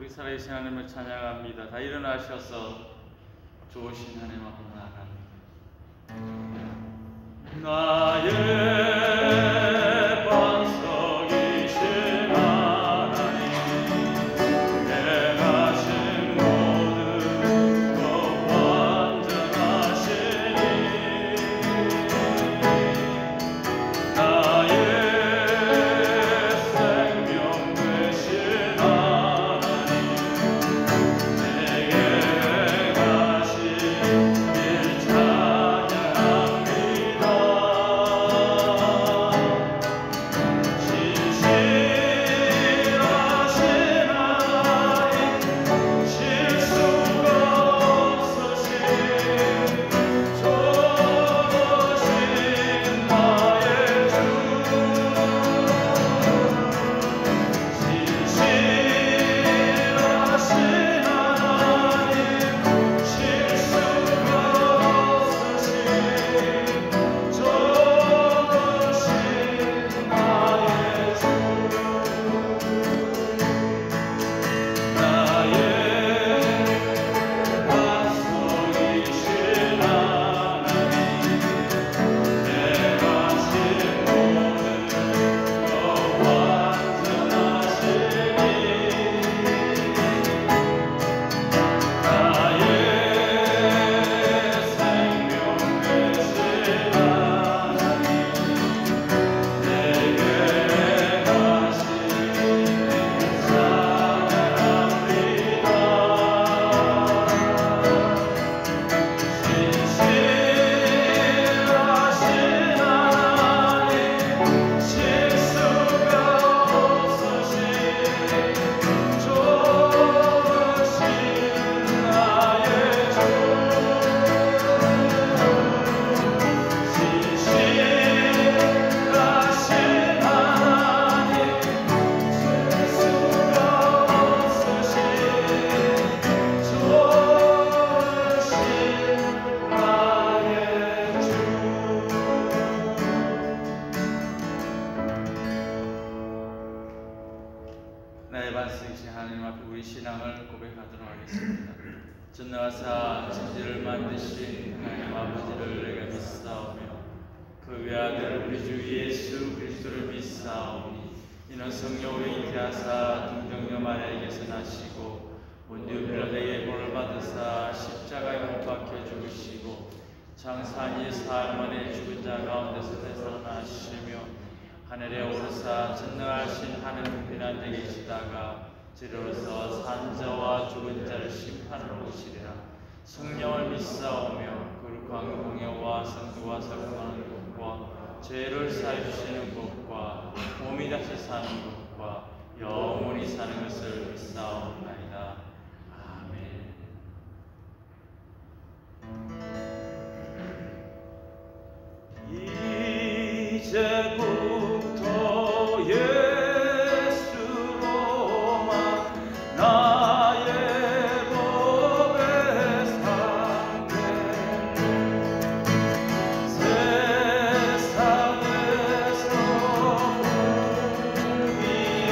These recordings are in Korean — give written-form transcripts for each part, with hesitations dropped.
우리 살아계신 하나님을 찬양합니다. 다 일어나셔서 좋으신 하나님 앞에 나아갑니다. 나의 반석이신 하나님, 내가 진 모든 것 완전하시니, 나의 생명 되신 하나님, 내게 가신 길 찬양합니다. 진실하신 하나님, 실수가 없으신 좋으신 나의 주, 진실하신 하나님, 실수가 없으신 좋으신 나의 주, 나의 반석이신 하나님, 내가 진 모든 것 완전하시니, 나의 생명 되신 하나님, 내게 가신 길 찬양합니다. 진실하신 하나님, 실수가 없으신 좋으신 나의 주, 진실하신 하나님, 실수가 없으신 좋으신 나의 주. 나의 반석이신 하나님 앞에 우리 신앙을 고백하도록 하겠습니다. 전능하사 천지를 만드신 하나님 아버지를 내가 믿사오며 그 외아들 우리 주 예수 그리스도를 믿사오니, 이는 성령으로 잉태하사 동정녀 마리아에게서 나시고 본디오 빌라도에게 고난을 받으사 십자가에 못 박혀 죽으시고 장사한 지 사흘 만에 죽은 자 가운데서 되살아나시며 하늘에 오르사 전능하신 하늘 빛난 데 계시다가 지로서 산자와 죽은 자를 심판하러 오시리라. 성령을 믿사오며 거룩한 공예와 성도와 사랑하는 것과 죄를 사해 주시는 것과 몸이 다시 사는 것과 영원히 사는 것을 믿사옵나이다. 아멘. 이제부터 예수로만 나의 법에 상대, 세상에서 우리여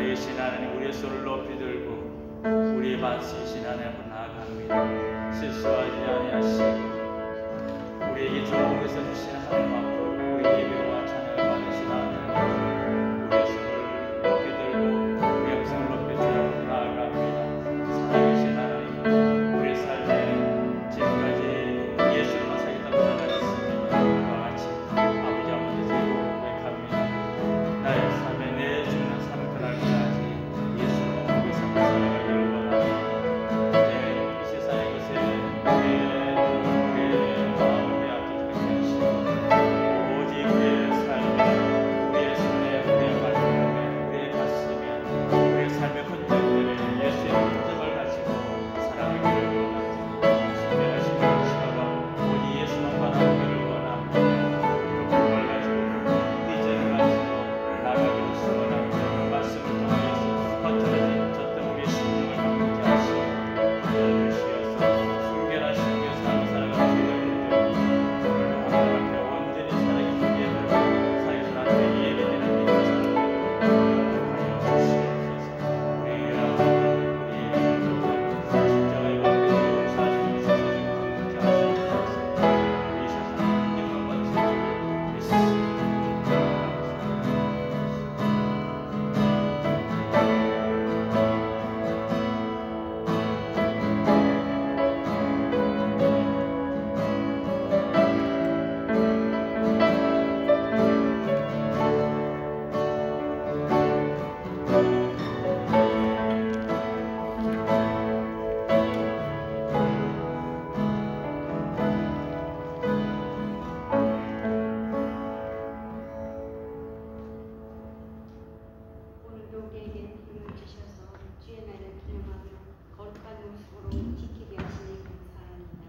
살아계신 하나님, 우리의 손을 높이 들고 우리의 반석이신 하나님 앞으로 나아갑니다. 실수하지 아니하시고 우리에게 좋은 것을 주신 하나님 앞으로 우리 예배와 찬양을 받으신 하나님, 우리의 손을 높이 들고 우리의 음성을 높이 들고 나아갑니다. 살아계신 하나님, 우리의 삶에 지금까지 예수로만 살겠다고 살아갔습니다. 그와 같이 아버지 아버지 드리고 고백합니다. 나의 삶에 내 죽는 삶 그날까지 예수로 우리 삶을 살아가기를 원합니다. 이제 이 세상의 것에 우리의 마음을 빼앗기지 하시고 오직 우리의 삶에, 우리의 손에, 우리의 발걸음에, 우리의 가슴에, 우리의 삶의 흔적들에 예수의 흔적을 가지고 살아가기를 원합니다. 신뢰하시고 주시고 오직 예수만 바라보기를 원합니다. 그 부름을 가지고 비전을 가지고 나가기를 소원합니다. 말씀을 통하여서 허물어진 젖던 우리의 심령을 바꾸게 하시고 주시어서 순결하신 그 삶을 살아가는 저희들을 오늘도 하나님 앞에 온전히 살아계신 예배를 살아계신 하나님의 예배되는 믿음을 하여 주시옵소서. 우리의 십자가의 방법으로 용서할 수 있어서 그렇게 하시옵소서. 우리 세상 영광 받으시옵소서. 예수님 오늘도 우리에게 믿음을 주셔서 주의 날을 기념하며 거룩한 모습으로 지키게 하시니 감사합니다.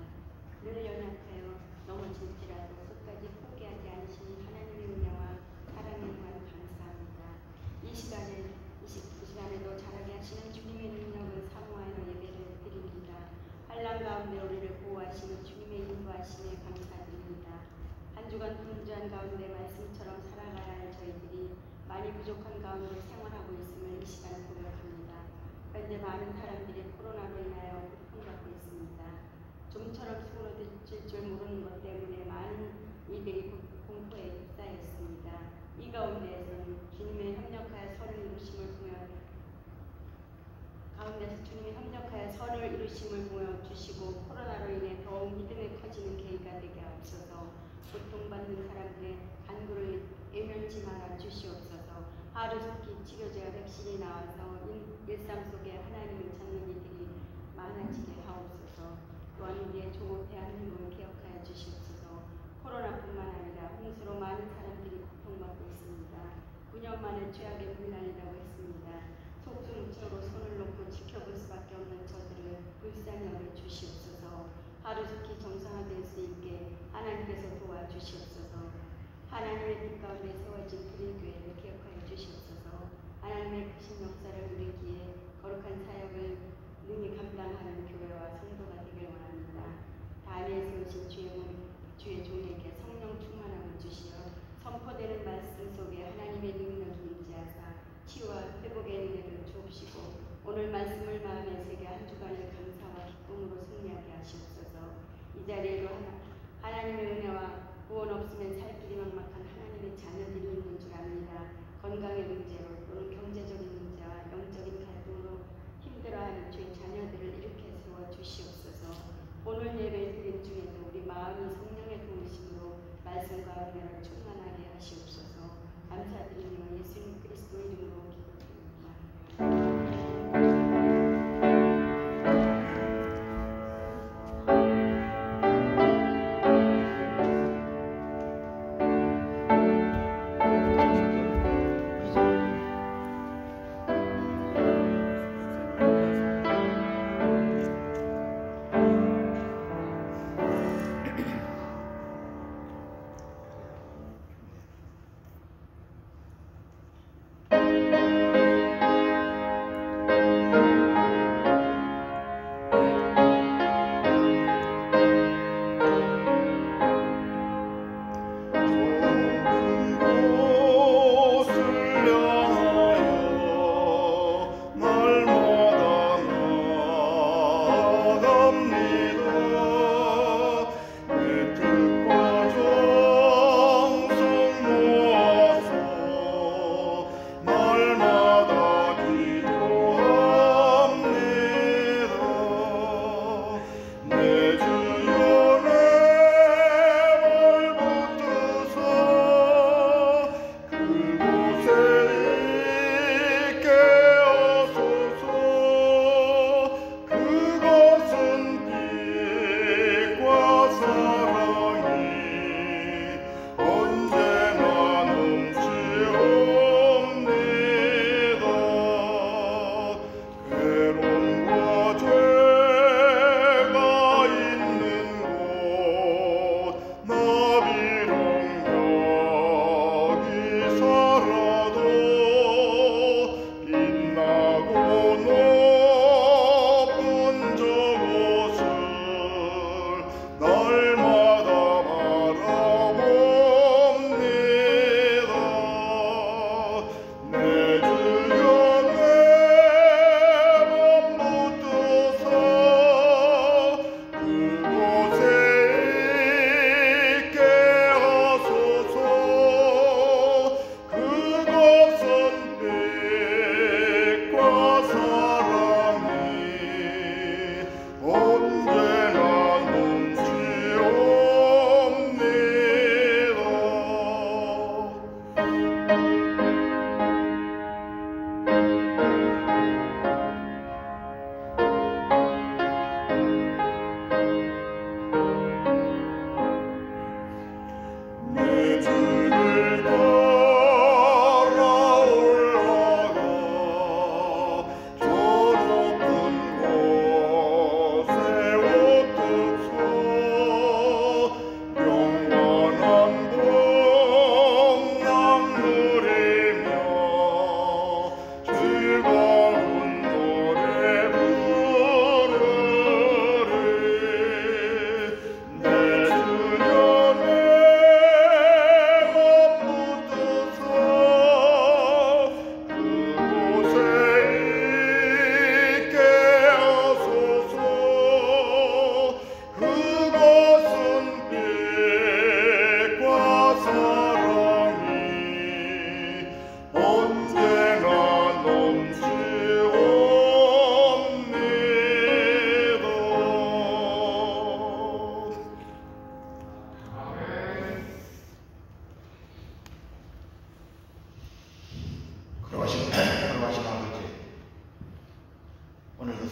늘 연약하여 넘어질지라도 끝까지 포기하지 않으시니 하나님의 은혜와 사랑에 대한 감사합니다. 이 시간에도 자라게 하시는 주님의 능력을 사모하여 예배를 드립니다. 환난 가운데 우리를 보호하시는 주님의 인도하심에 감사드립니다. 한 주간 분주한 가운데 말씀처럼 살아가야 할 저희들이 많이 부족한 가운데 생활하고 있음을 이 시간 고백합니다. 현재 많은 사람들이 코로나로 인하여 고통받고 있습니다. 좀처럼 수그러질 줄 모르는 것 때문에 많은 이들이 공포에 휩싸였습니다. 이 가운데에서는 주님의 협력하여 선을 이루심을 보여주시고 코로나로 인해 더욱 믿음의 커지는 계기가 되게 하옵소서. 고통받는 사람들의 간구를 외면치 말아 주시옵소서. 하루속히 치료제와 백신이 나와서 일상 속에 하나님을 찾는 이들이 많아지게 하옵소서. 또한 우리의 조국 대한민국을 기억하여 주시옵소서. 코로나뿐만 아니라 홍수로 많은 사람들이 고통받고 있습니다. 9년 만에 죄악에 물난리라고 했습니다. 속수무책으로 손을 놓고 지켜볼 수밖에 없는 저들을 불쌍히 여겨 주시옵소서. 하루속히 정상화될 수 있게 하나님께서 도와주시옵소서. 하나님의 뜻 가운데 세워진 그리교회를 기억하여 주시옵소서. 하나님의 크신 역사를 누리기에 거룩한 사역을 능히 감당하는 교회와 성도가 되길 원합니다. 다니엘 세우신 주의 종에게 성령 충만함을 주시어 선포되는 말씀 속에 하나님의 능력이 임재하사 치유와 회복의 은혜를 주옵시고 오늘 말씀을 마음에 새겨 한 주간을 감사와 기쁨으로 승리하게 하시옵소서. 이 자리에도 하나님의 은혜와 구원 없으면 살 길이 막막한 하나님의 자녀들이 있는 줄 압니다. 건강의 문제로 또는 경제적인 문제와 영적인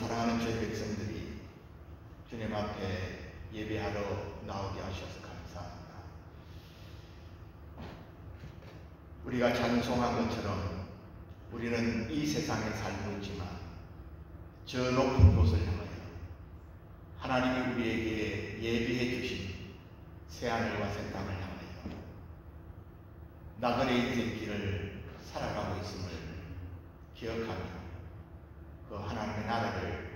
사랑하는 주의 백성들이 주님 앞에 예배하러 나오게 하셔서 감사합니다. 우리가 찬송한 것처럼 우리는 이 세상에 살고 있지만 저 높은 곳을 향하여 하나님이 우리에게 예비해 주신 새하늘과 새 땅을 향하여 나그네 인생길을 살아가고 있음을 기억하며 그 하나님의 나라를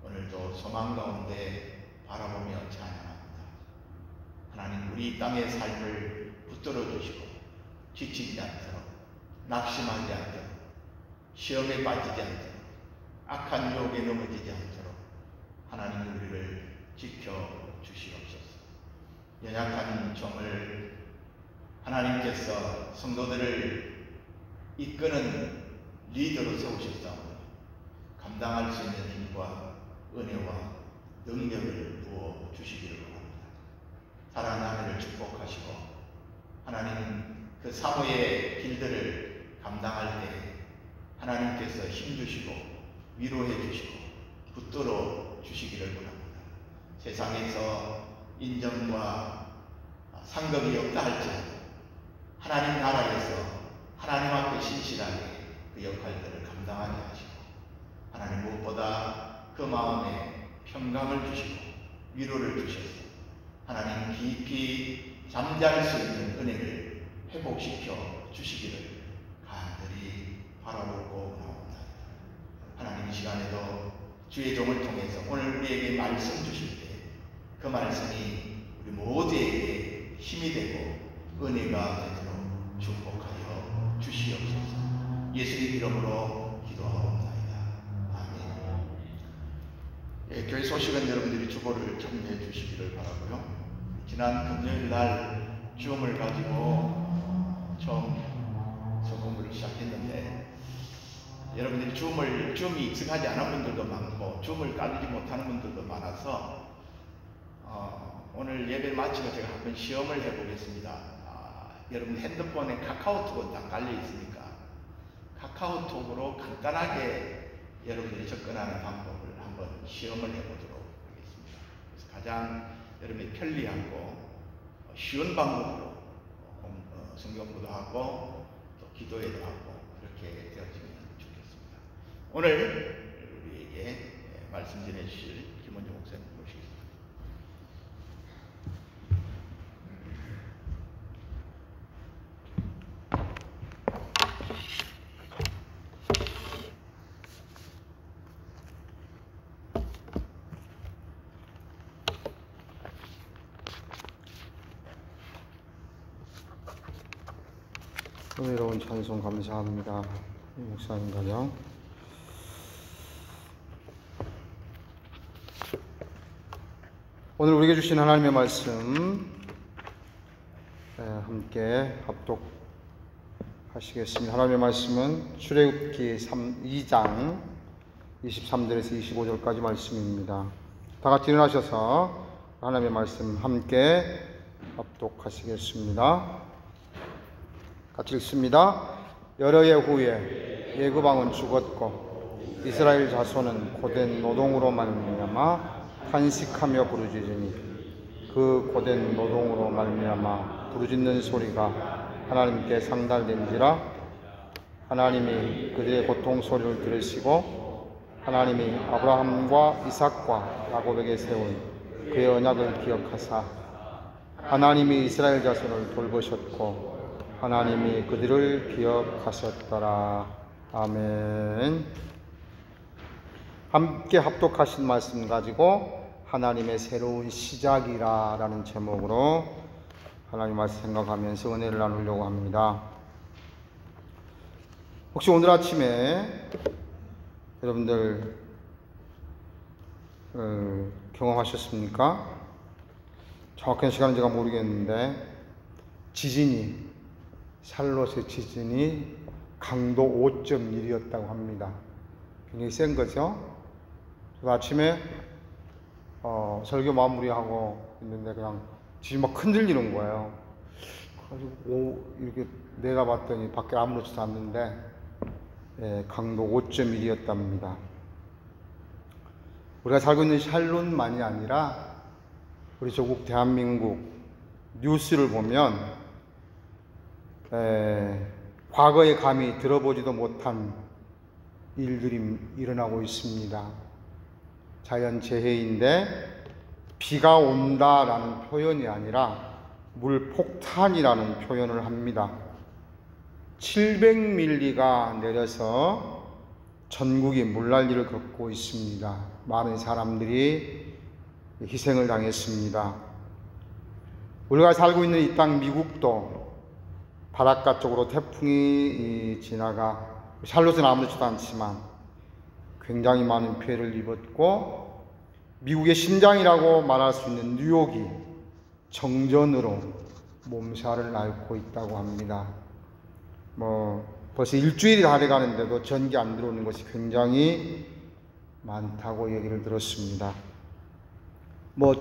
오늘도 소망 가운데 바라보며 찬양합니다. 하나님, 우리 땅의 삶을 붙들어 주시고 지치지 않도록, 낙심하지 않도록, 시험에 빠지지 않도록, 악한 유혹에 넘어지지 않도록 하나님 우리를 지켜주시옵소서. 연약한 종을 하나님께서 성도들을 이끄는 리더로 세우셨사오니 감당할 수 있는 힘과 은혜와 능력을 부어 주시기를 바랍니다. 사랑하는 하늘을 축복하시고 하나님 그 사모의 길들을 감당할 때 하나님께서 힘주시고 위로해 주시고 붙들어 주시기를 바랍니다. 세상에서 인정과 상급이 없다 할지라도 하나님 나라에서 하나님 앞에 신실하게 그 역할들을 감당하게 하시고 하나님 무엇보다 그 마음에 평강을 주시고 위로를 주셔서 하나님 깊이 잠잘 수 있는 은혜를 회복시켜 주시기를 간절히 바라보고 나옵니다. 하나님 이 시간에도 주의 종을 통해서 오늘 우리에게 말씀 주실 때 그 말씀이 우리 모두에게 힘이 되고 은혜가 되도록 축복하여 주시옵소서. 예수님 이름으로 기도하옵나이다. 아멘. 예, 교회 소식은 여러분들이 주보를 참여해 주시기를 바라고요. 지난 금요일 날 줌을 가지고 처음 소금을 시작했는데 여러분들이 줌이 익숙하지 않은 분들도 많고 줌을 깔지 못하는 분들도 많아서 오늘 예배를 마치고 제가 한번 시험을 해보겠습니다. 여러분 핸드폰에 카카오톡은 다 깔려 있으니까 카카오톡으로 간단하게 여러분들이 접근하는 방법을 한번 시험을 해보도록 하겠습니다. 그래서 가장 여러분이 편리하고 쉬운 방법으로 성경공부도 하고 또 기도회도 하고 그렇게 되어지면 좋겠습니다. 오늘 우리에게 말씀 전해주실 김원중 목사님 모시겠습니다. 은혜로운 찬송 감사합니다. 목사님 가정. 오늘 우리에게 주신 하나님의 말씀 함께 합독하시겠습니다. 하나님의 말씀은 출애굽기 2장 23절에서 25절까지 말씀입니다. 다 같이 일어나셔서 하나님의 말씀 함께 합독하시겠습니다. 같이 읽습니다. 여러 해 후에 애굽왕은 죽었고 이스라엘 자손은 고된 노동으로 말미암아 탄식하며 부르짖으니 그 고된 노동으로 말미암아 부르짖는 소리가 하나님께 상달된지라 하나님이 그들의 고통 소리를 들으시고 하나님이 아브라함과 이삭과 야곱에게 세운 그의 언약을 기억하사 하나님이 이스라엘 자손을 돌보셨고 하나님이 그들을 기억하셨더라. 아멘. 함께 합독하신 말씀 가지고 하나님의 새로운 시작이라 라는 제목으로 하나님 말씀 생각하면서 은혜를 나누려고 합니다. 혹시 오늘 아침에 여러분들 경험하셨습니까? 정확한 시간은 제가 모르겠는데 샬롯의 지진이 강도 5.1이었다고 합니다. 굉장히 센 거죠. 제가 아침에 설교 마무리하고 있는데 그냥 지진이 막 흔들리는 거예요. 그래가지고 이렇게 내려봤더니 밖에 아무렇지도 않는데 강도 5.1이었답니다. 우리가 살고 있는 샬롯만이 아니라 우리 조국 대한민국 뉴스를 보면 과거에 감히 들어보지도 못한 일들이 일어나고 있습니다. 자연재해인데 비가 온다라는 표현이 아니라 물폭탄이라는 표현을 합니다. 700mm가 내려서 전국이 물난리를 겪고 있습니다. 많은 사람들이 희생을 당했습니다. 우리가 살고 있는 이 땅 미국도 바닷가 쪽으로 태풍이 지나가 샬롯은 아무렇지도 않지만 굉장히 많은 피해를 입었고, 미국의 심장이라고 말할 수 있는 뉴욕이 정전으로 몸살을 앓고 있다고 합니다. 벌써 일주일이 다 돼가는데도 전기 안 들어오는 것이 굉장히 많다고 얘기를 들었습니다.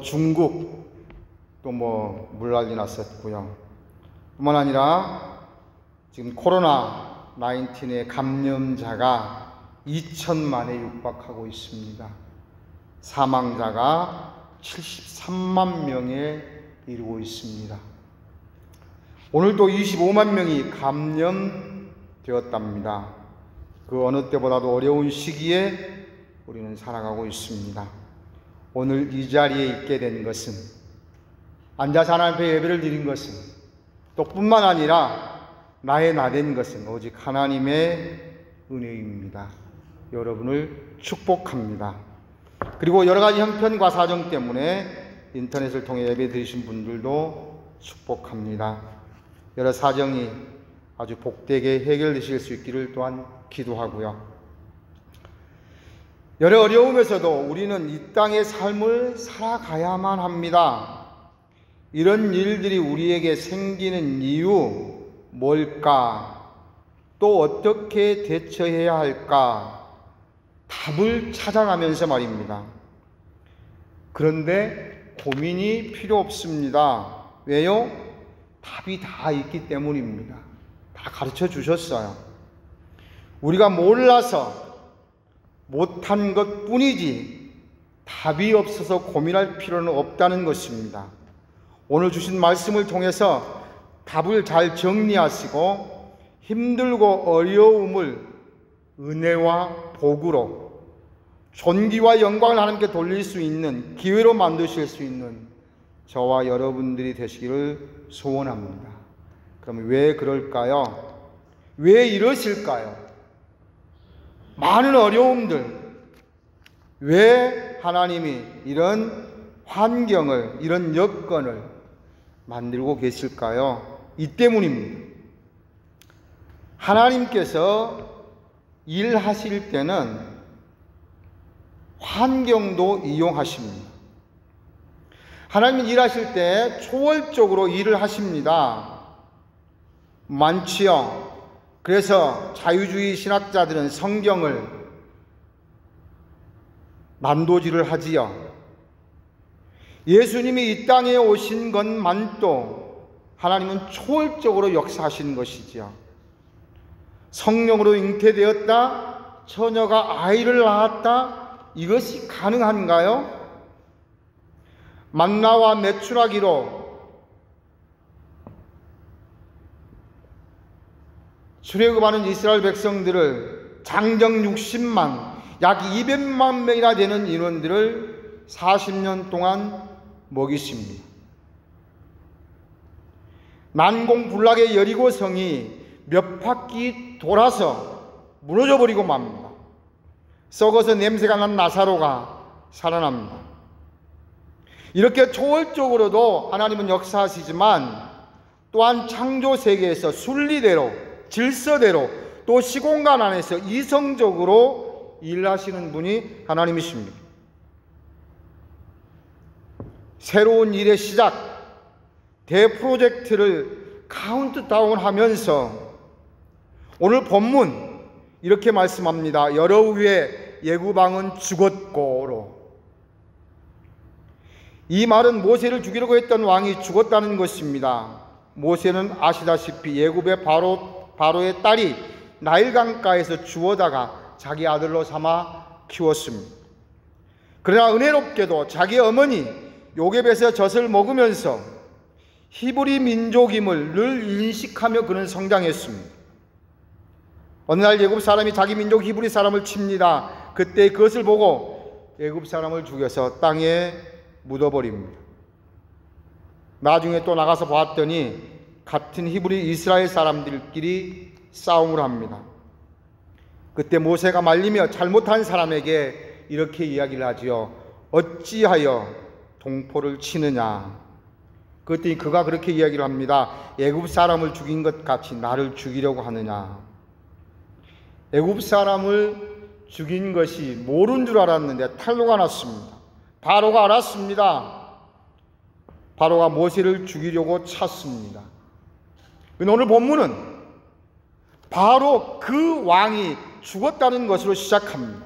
중국 또 물난리 났었고요. 뿐만 아니라 지금 코로나 19의 감염자가 2천만에 육박하고 있습니다. 사망자가 73만 명에 이르고 있습니다. 오늘도 25만 명이 감염되었답니다. 그 어느 때보다도 어려운 시기에 우리는 살아가고 있습니다. 오늘 이 자리에 있게 된 것은, 앉아서 하나님 앞에 예배를 드린 것은, 또 뿐만 아니라 나의 나된 것은 오직 하나님의 은혜입니다. 여러분을 축복합니다. 그리고 여러 가지 형편과 사정 때문에 인터넷을 통해 예배 드리신 분들도 축복합니다. 여러 사정이 아주 복되게 해결되실 수 있기를 또한 기도하고요. 여러 어려움에서도 우리는 이 땅의 삶을 살아가야만 합니다. 이런 일들이 우리에게 생기는 이유 뭘까? 또 어떻게 대처해야 할까? 답을 찾아가면서 말입니다. 그런데 고민이 필요 없습니다. 왜요? 답이 다 있기 때문입니다. 다 가르쳐 주셨어요. 우리가 몰라서 못한 것 뿐이지 답이 없어서 고민할 필요는 없다는 것입니다. 오늘 주신 말씀을 통해서 답을 잘 정리하시고 힘들고 어려움을 은혜와 복으로 존귀와 영광을 하나님께 돌릴 수 있는 기회로 만드실 수 있는 저와 여러분들이 되시기를 소원합니다. 그럼 왜 그럴까요? 왜 이러실까요? 많은 어려움들, 왜 하나님이 이런 환경을, 이런 여건을 만들고 계실까요? 이 때문입니다. 하나님께서 일하실 때는 환경도 이용하십니다. 하나님은 일하실 때 초월적으로 일을 하십니다. 많지요. 그래서 자유주의 신학자들은 성경을 난도질을 하지요. 예수님이 이 땅에 오신 것만도 하나님은 초월적으로 역사하신 것이지요. 성령으로 잉태되었다, 처녀가 아이를 낳았다, 이것이 가능한가요? 만나와 메추라기로 출애굽하는 이스라엘 백성들을 장정 60만, 약 200만 명이나 되는 인원들을 40년 동안 먹이십니다. 난공불락의 여리고성이 몇 바퀴 돌아서 무너져 버리고 맙니다. 썩어서 냄새가 난 나사로가 살아납니다. 이렇게 초월적으로도 하나님은 역사하시지만 또한 창조 세계에서 순리대로, 질서대로, 또 시공간 안에서 이성적으로 일하시는 분이 하나님이십니다. 새로운 일의 시작, 대프로젝트를 카운트다운 하면서 오늘 본문 이렇게 말씀합니다. 여러 후에 예구방은 죽었고로. 이 말은 모세를 죽이려고 했던 왕이 죽었다는 것입니다. 모세는 아시다시피 예굽의 바로의 딸이 나일강가에서 주워다가 자기 아들로 삼아 키웠습니다. 그러나 은혜롭게도 자기 어머니 요깶에서 젖을 먹으면서 히브리 민족임을 늘 인식하며 그는 성장했습니다. 어느 날 애굽 사람이 자기 민족 히브리 사람을 칩니다. 그때 그것을 보고 애굽 사람을 죽여서 땅에 묻어버립니다. 나중에 또 나가서 보았더니 같은 히브리 이스라엘 사람들끼리 싸움을 합니다. 그때 모세가 말리며 잘못한 사람에게 이렇게 이야기를 하지요. 어찌하여 동포를 치느냐. 그랬더니 그가 그렇게 이야기를 합니다. 애굽 사람을 죽인 것 같이 나를 죽이려고 하느냐. 애굽 사람을 죽인 것이 모른 줄 알았는데 탄로가 났습니다. 바로가 알았습니다. 바로가 모세를 죽이려고 찼습니다. 오늘 본문은 바로 그 왕이 죽었다는 것으로 시작합니다.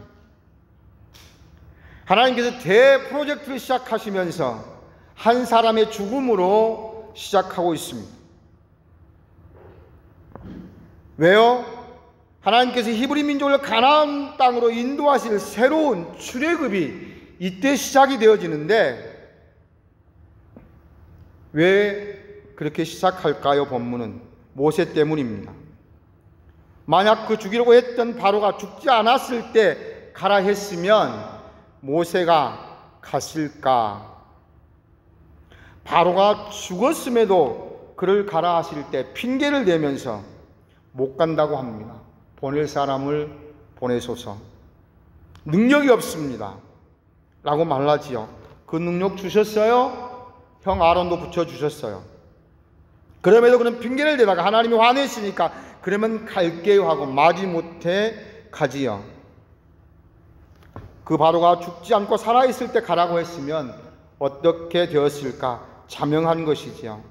하나님께서 대프로젝트를 시작하시면서 한 사람의 죽음으로 시작하고 있습니다. 왜요? 하나님께서 히브리 민족을 가나안 땅으로 인도하실 새로운 출애굽이 이때 시작이 되어지는데 왜 그렇게 시작할까요? 본문은 모세 때문입니다. 만약 그 죽이려고 했던 바로가 죽지 않았을 때 가라 했으면 모세가 갔을까? 바로가 죽었음에도 그를 가라 하실 때 핑계를 대면서 못 간다고 합니다. 보낼 사람을 보내소서. 능력이 없습니다 라고 말하지요. 그 능력 주셨어요? 형 아론도 붙여주셨어요. 그럼에도 그는 핑계를 대다가 하나님이 화내시니까 그러면 갈게요 하고 마지못해 가지요. 그 바로가 죽지 않고 살아있을 때 가라고 했으면 어떻게 되었을까? 자명한 것이지요.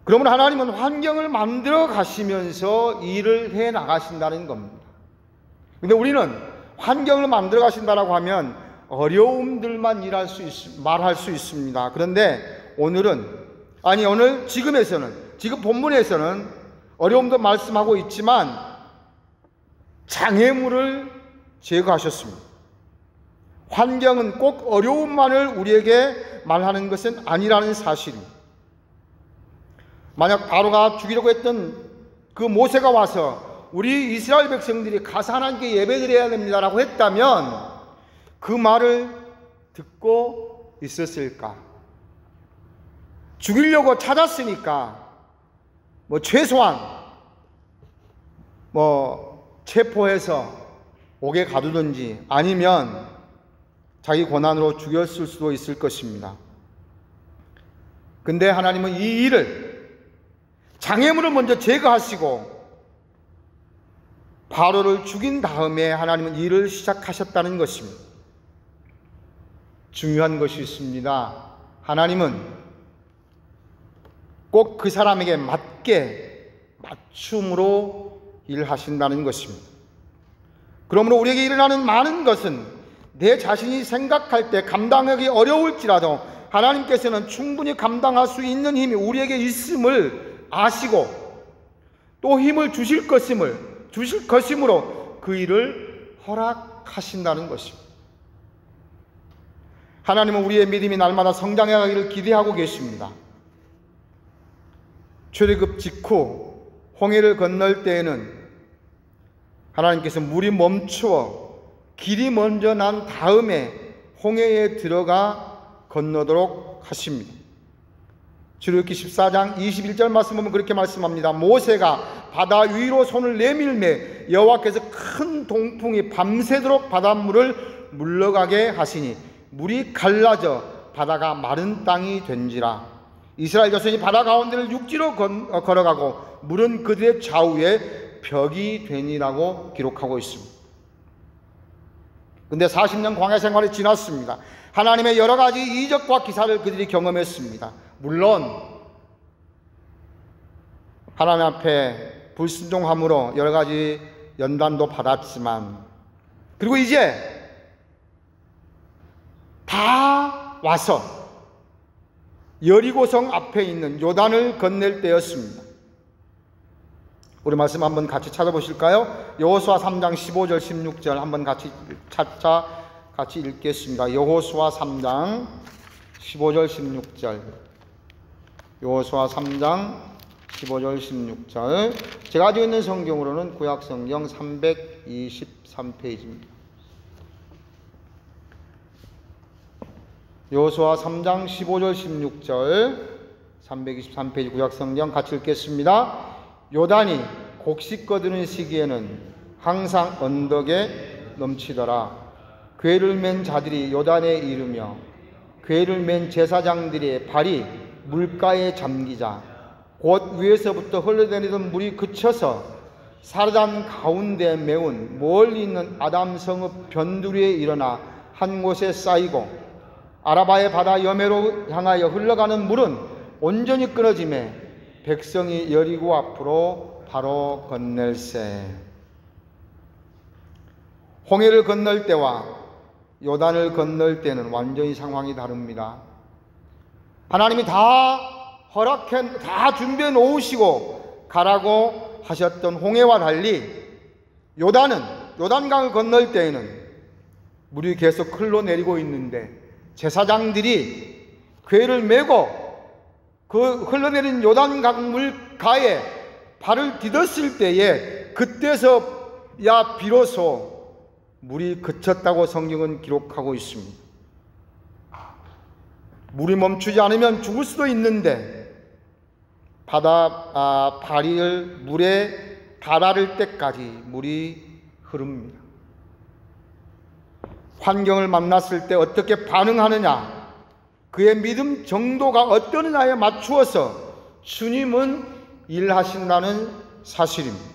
그러면 하나님은 환경을 만들어 가시면서 일을 해 나가신다는 겁니다. 근데 우리는 환경을 만들어 가신다라고 하면 어려움들만 말할 수 있습니다. 그런데 지금 본문에서는 어려움도 말씀하고 있지만 장애물을 제거하셨습니다. 환경은 꼭 어려움만을 우리에게 말하는 것은 아니라는 사실입니다. 만약 바로가 죽이려고 했던 그 모세가 와서 우리 이스라엘 백성들이 가서 하나님께 예배드려야 됩니다라고 했다면 그 말을 듣고 있었을까? 죽이려고 찾았으니까 최소한 체포해서 옥에 가두든지 아니면 자기 고난으로 죽였을 수도 있을 것입니다. 근데 하나님은 이 일을 장애물을 먼저 제거하시고 바로를 죽인 다음에 하나님은 일을 시작하셨다는 것입니다. 중요한 것이 있습니다. 하나님은 꼭 그 사람에게 맞게 맞춤으로 일하신다는 것입니다. 그러므로 우리에게 일어나는 많은 것은 내 자신이 생각할 때 감당하기 어려울지라도 하나님께서는 충분히 감당할 수 있는 힘이 우리에게 있음을 아시고 또 힘을 주실 것이므로 그 일을 허락하신다는 것입니다. 하나님은 우리의 믿음이 날마다 성장해 가기를 기대하고 계십니다. 출애굽 직후 홍해를 건널 때에는 하나님께서 물이 멈추어 길이 먼저 난 다음에 홍해에 들어가 건너도록 하십니다. 출애굽기 14장 21절 말씀 보면 그렇게 말씀합니다. 모세가 바다 위로 손을 내밀매 여호와께서 큰 동풍이 밤새도록 바닷물을 물러가게 하시니 물이 갈라져 바다가 마른 땅이 된지라. 이스라엘 자손이 바다 가운데를 육지로 걸어가고 물은 그들의 좌우에 벽이 되니라고 기록하고 있습니다. 근데 40년 광야 생활이 지났습니다. 하나님의 여러 가지 이적과 기사를 그들이 경험했습니다. 물론 하나님 앞에 불순종함으로 여러 가지 연단도 받았지만 그리고 이제 다 와서 여리고성 앞에 있는 요단을 건넬 때였습니다. 우리 말씀 한번 같이 찾아보실까요? 여호수아 3장 15절 16절 한번 같이 읽겠습니다. 여호수아 3장 15절 16절. 여호수아 3장 15절 16절. 제가 가지고 있는 성경으로는 구약 성경 323페이지입니다. 여호수아 3장 15절 16절 323페이지 구약 성경 같이 읽겠습니다. 요단이 곡식 거두는 시기에는 항상 언덕에 넘치더라. 궤를 맨 자들이 요단에 이르며 궤를 맨 제사장들의 발이 물가에 잠기자 곧 위에서부터 흘러다니던 물이 그쳐서 사르단 가운데 메운 멀리 있는 아담 성읍 변두리에 일어나 한 곳에 쌓이고 아라바의 바다 여매로 향하여 흘러가는 물은 온전히 끊어지매 백성이 여리고 앞으로 바로 건넬세. 홍해를 건널 때와 요단을 건널 때는 완전히 상황이 다릅니다. 하나님이 다 준비해 놓으시고 가라고 하셨던 홍해와 달리 요단강을 건널 때에는 물이 계속 흘러내리고 있는데 제사장들이 궤를 메고 그 흘러내린 요단강 물가에 발을 디뎠을 때에 그때서야 비로소 물이 그쳤다고 성경은 기록하고 있습니다. 물이 멈추지 않으면 죽을 수도 있는데 발을 물에 달아를 때까지 물이 흐릅니다. 환경을 만났을 때 어떻게 반응하느냐, 그의 믿음 정도가 어떠느냐에 맞추어서 주님은 일하신다는 사실입니다.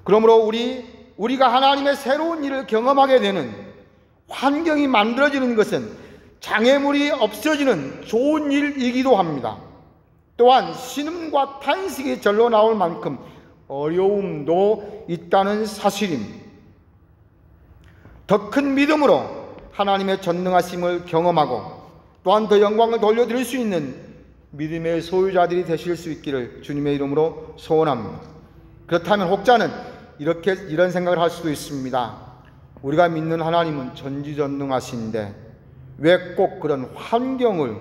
그러므로 우리가 하나님의 새로운 일을 경험하게 되는 환경이 만들어지는 것은 장애물이 없어지는 좋은 일이기도 합니다. 또한 신음과 탄식이 절로 나올 만큼 어려움도 있다는 사실입니다. 더 큰 믿음으로 하나님의 전능하심을 경험하고 또한 더 영광을 돌려드릴 수 있는 믿음의 소유자들이 되실 수 있기를 주님의 이름으로 소원합니다. 그렇다면 혹자는 이런 생각을 할 수도 있습니다. 우리가 믿는 하나님은 전지전능하신데 왜 꼭 그런 환경을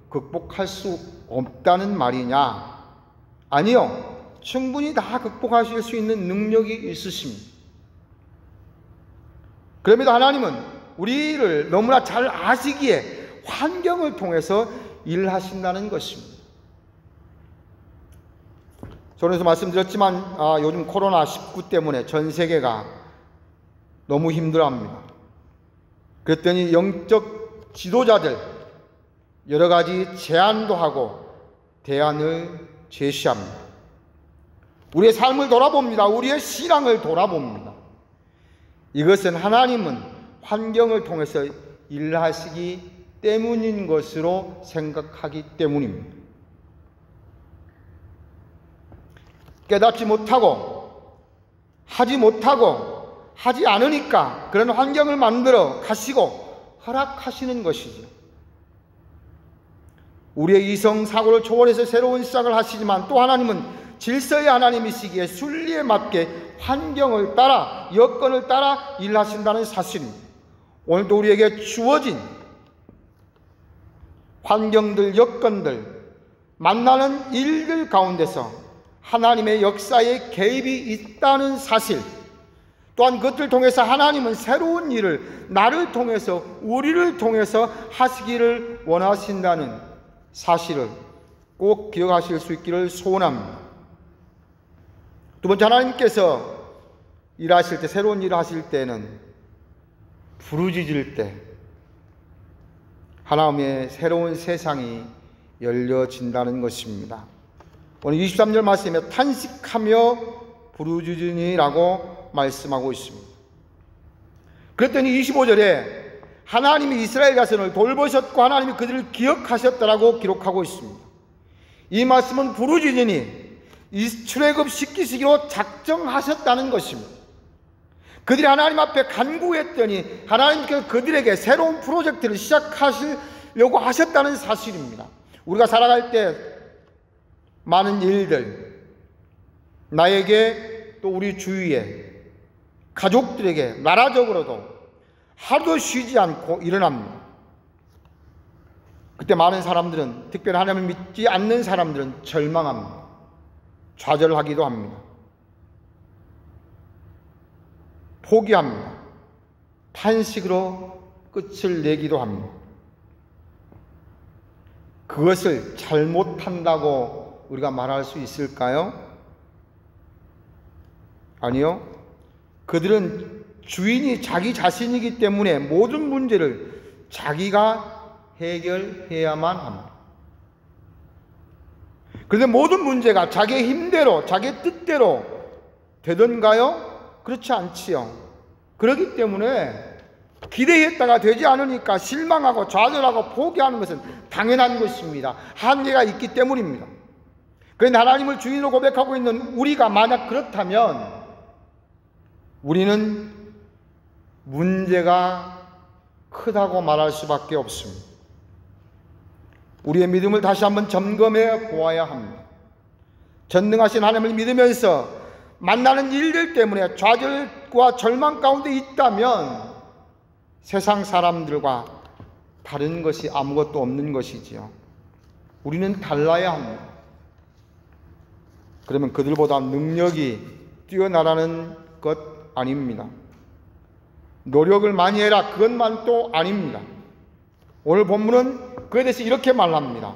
극복할 수 없다는 말이냐? 아니요, 충분히 다 극복하실 수 있는 능력이 있으십니다. 그럼에도 하나님은 우리를 너무나 잘 아시기에 환경을 통해서 일하신다는 것입니다. 저번에도 말씀드렸지만 요즘 코로나19 때문에 전 세계가 너무 힘들어합니다. 그랬더니 영적 지도자들 여러 가지 제안도 하고 대안을 제시합니다. 우리의 삶을 돌아봅니다. 우리의 신앙을 돌아봅니다. 이것은 하나님은 환경을 통해서 일하시기 때문인 것으로 생각하기 때문입니다. 깨닫지 못하고 하지 않으니까 그런 환경을 만들어 가시고 허락하시는 것이죠. 우리의 이성 사고를 초월해서 새로운 시작을 하시지만 또 하나님은 질서의 하나님이시기에 순리에 맞게 환경을 따라 여건을 따라 일하신다는 사실입니다. 오늘도 우리에게 주어진 환경들, 여건들, 만나는 일들 가운데서 하나님의 역사의 개입이 있다는 사실, 또한 그것을 통해서 하나님은 새로운 일을 나를 통해서 우리를 통해서 하시기를 원하신다는 사실을 꼭 기억하실 수 있기를 소원합니다. 두 번째, 하나님께서 일하실 때, 새로운 일을 하실 때는 부르짖을 때 하나님의 새로운 세상이 열려진다는 것입니다. 오늘 23절 말씀에 탄식하며 부르짖으니라고 말씀하고 있습니다. 그랬더니 25절에 하나님이 이스라엘 자손을 돌보셨고 하나님이 그들을 기억하셨다라고 기록하고 있습니다. 이 말씀은 부르짖으니 출애굽시키시기로 작정하셨다는 것입니다. 그들이 하나님 앞에 간구했더니 하나님께서 그들에게 새로운 프로젝트를 시작하시려고 하셨다는 사실입니다. 우리가 살아갈 때 많은 일들, 나에게 또 우리 주위에 가족들에게 나라적으로도 하루도 쉬지 않고 일어납니다. 그때 많은 사람들은, 특별히 하나님을 믿지 않는 사람들은 절망합니다. 좌절하기도 합니다. 포기합니다. 탄식으로 끝을 내기도 합니다. 그것을 잘못한다고 우리가 말할 수 있을까요? 아니요. 그들은 주인이 자기 자신이기 때문에 모든 문제를 자기가 해결해야만 합니다. 그런데 모든 문제가 자기의 힘대로, 자기의 뜻대로 되던가요? 그렇지 않지요. 그렇기 때문에 기대했다가 되지 않으니까 실망하고 좌절하고 포기하는 것은 당연한 것입니다. 한계가 있기 때문입니다. 그런데 하나님을 주인으로 고백하고 있는 우리가 만약 그렇다면 우리는 문제가 크다고 말할 수밖에 없습니다. 우리의 믿음을 다시 한번 점검해 보아야 합니다. 전능하신 하나님을 믿으면서 만나는 일들 때문에 좌절과 절망 가운데 있다면 세상 사람들과 다른 것이 아무것도 없는 것이지요. 우리는 달라야 합니다. 그러면 그들보다 능력이 뛰어나라는 것 아닙니다. 노력을 많이 해라, 그것만 또 아닙니다. 오늘 본문은 그에 대해서 이렇게 말합니다.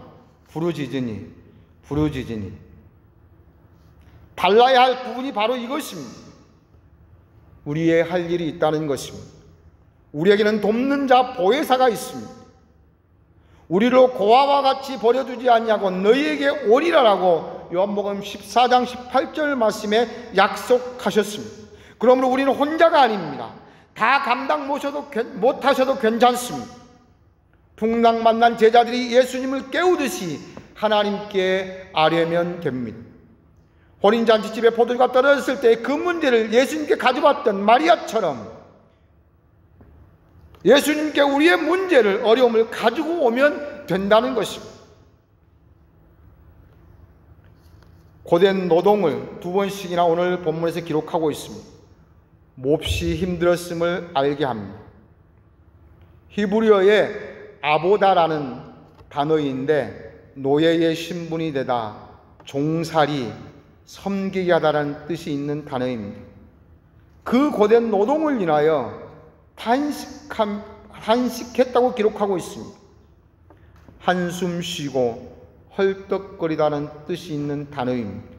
부르짖으니 달라야 할 부분이 바로 이것입니다. 우리의 할 일이 있다는 것입니다. 우리에게는 돕는 자 보혜사가 있습니다. 우리를 고아와 같이 버려두지 아니하고 너희에게 오리라라고 요한복음 14장 18절 말씀에 약속하셨습니다. 그러므로 우리는 혼자가 아닙니다. 다 감당 못하셔도 괜찮습니다. 풍랑 만난 제자들이 예수님을 깨우듯이 하나님께 아뢰면 됩니다. 혼인잔치집에 포도주가 떨어졌을 때 그 문제를 예수님께 가져왔던 마리아처럼 예수님께 우리의 문제를, 어려움을 가지고 오면 된다는 것입니다. 고된 노동을 두 번씩이나 오늘 본문에서 기록하고 있습니다. 몹시 힘들었음을 알게 합니다. 히브리어의 아보다라는 단어인데 노예의 신분이 되다, 종살이, 섬기게 하다라는 뜻이 있는 단어입니다. 그 고된 노동을 인하여 탄식했다고 기록하고 있습니다. 한숨 쉬고 헐떡거리다는 뜻이 있는 단어입니다.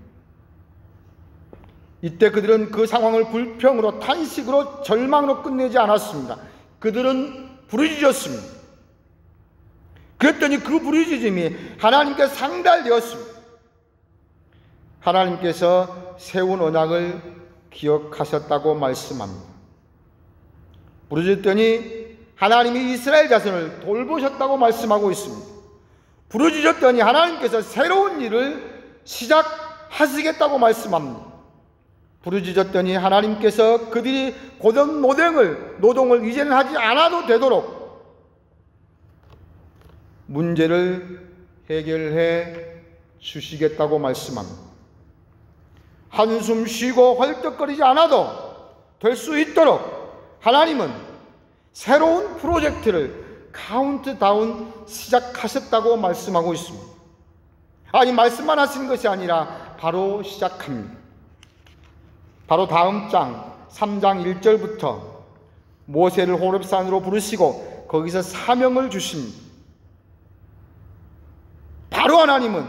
이때 그들은 그 상황을 불평으로, 탄식으로, 절망으로 끝내지 않았습니다. 그들은 부르짖었습니다. 그랬더니 그 부르짖음이 하나님께 상달되었습니다. 하나님께서 세운 언약을 기억하셨다고 말씀합니다. 부르짖었더니 하나님이 이스라엘 자손을 돌보셨다고 말씀하고 있습니다. 부르짖었더니 하나님께서 새로운 일을 시작하시겠다고 말씀합니다. 부르짖었더니 하나님께서 그들이 고된 노동을 이제는 하지 않아도 되도록 문제를 해결해 주시겠다고 말씀합니다. 한숨 쉬고 헐떡거리지 않아도 될 수 있도록 하나님은 새로운 프로젝트를 카운트다운 시작하셨다고 말씀하고 있습니다. 아니, 말씀만 하신 것이 아니라 바로 시작합니다. 바로 다음 장 3장 1절부터 모세를 호렙산으로 부르시고 거기서 사명을 주십니다. 바로 하나님은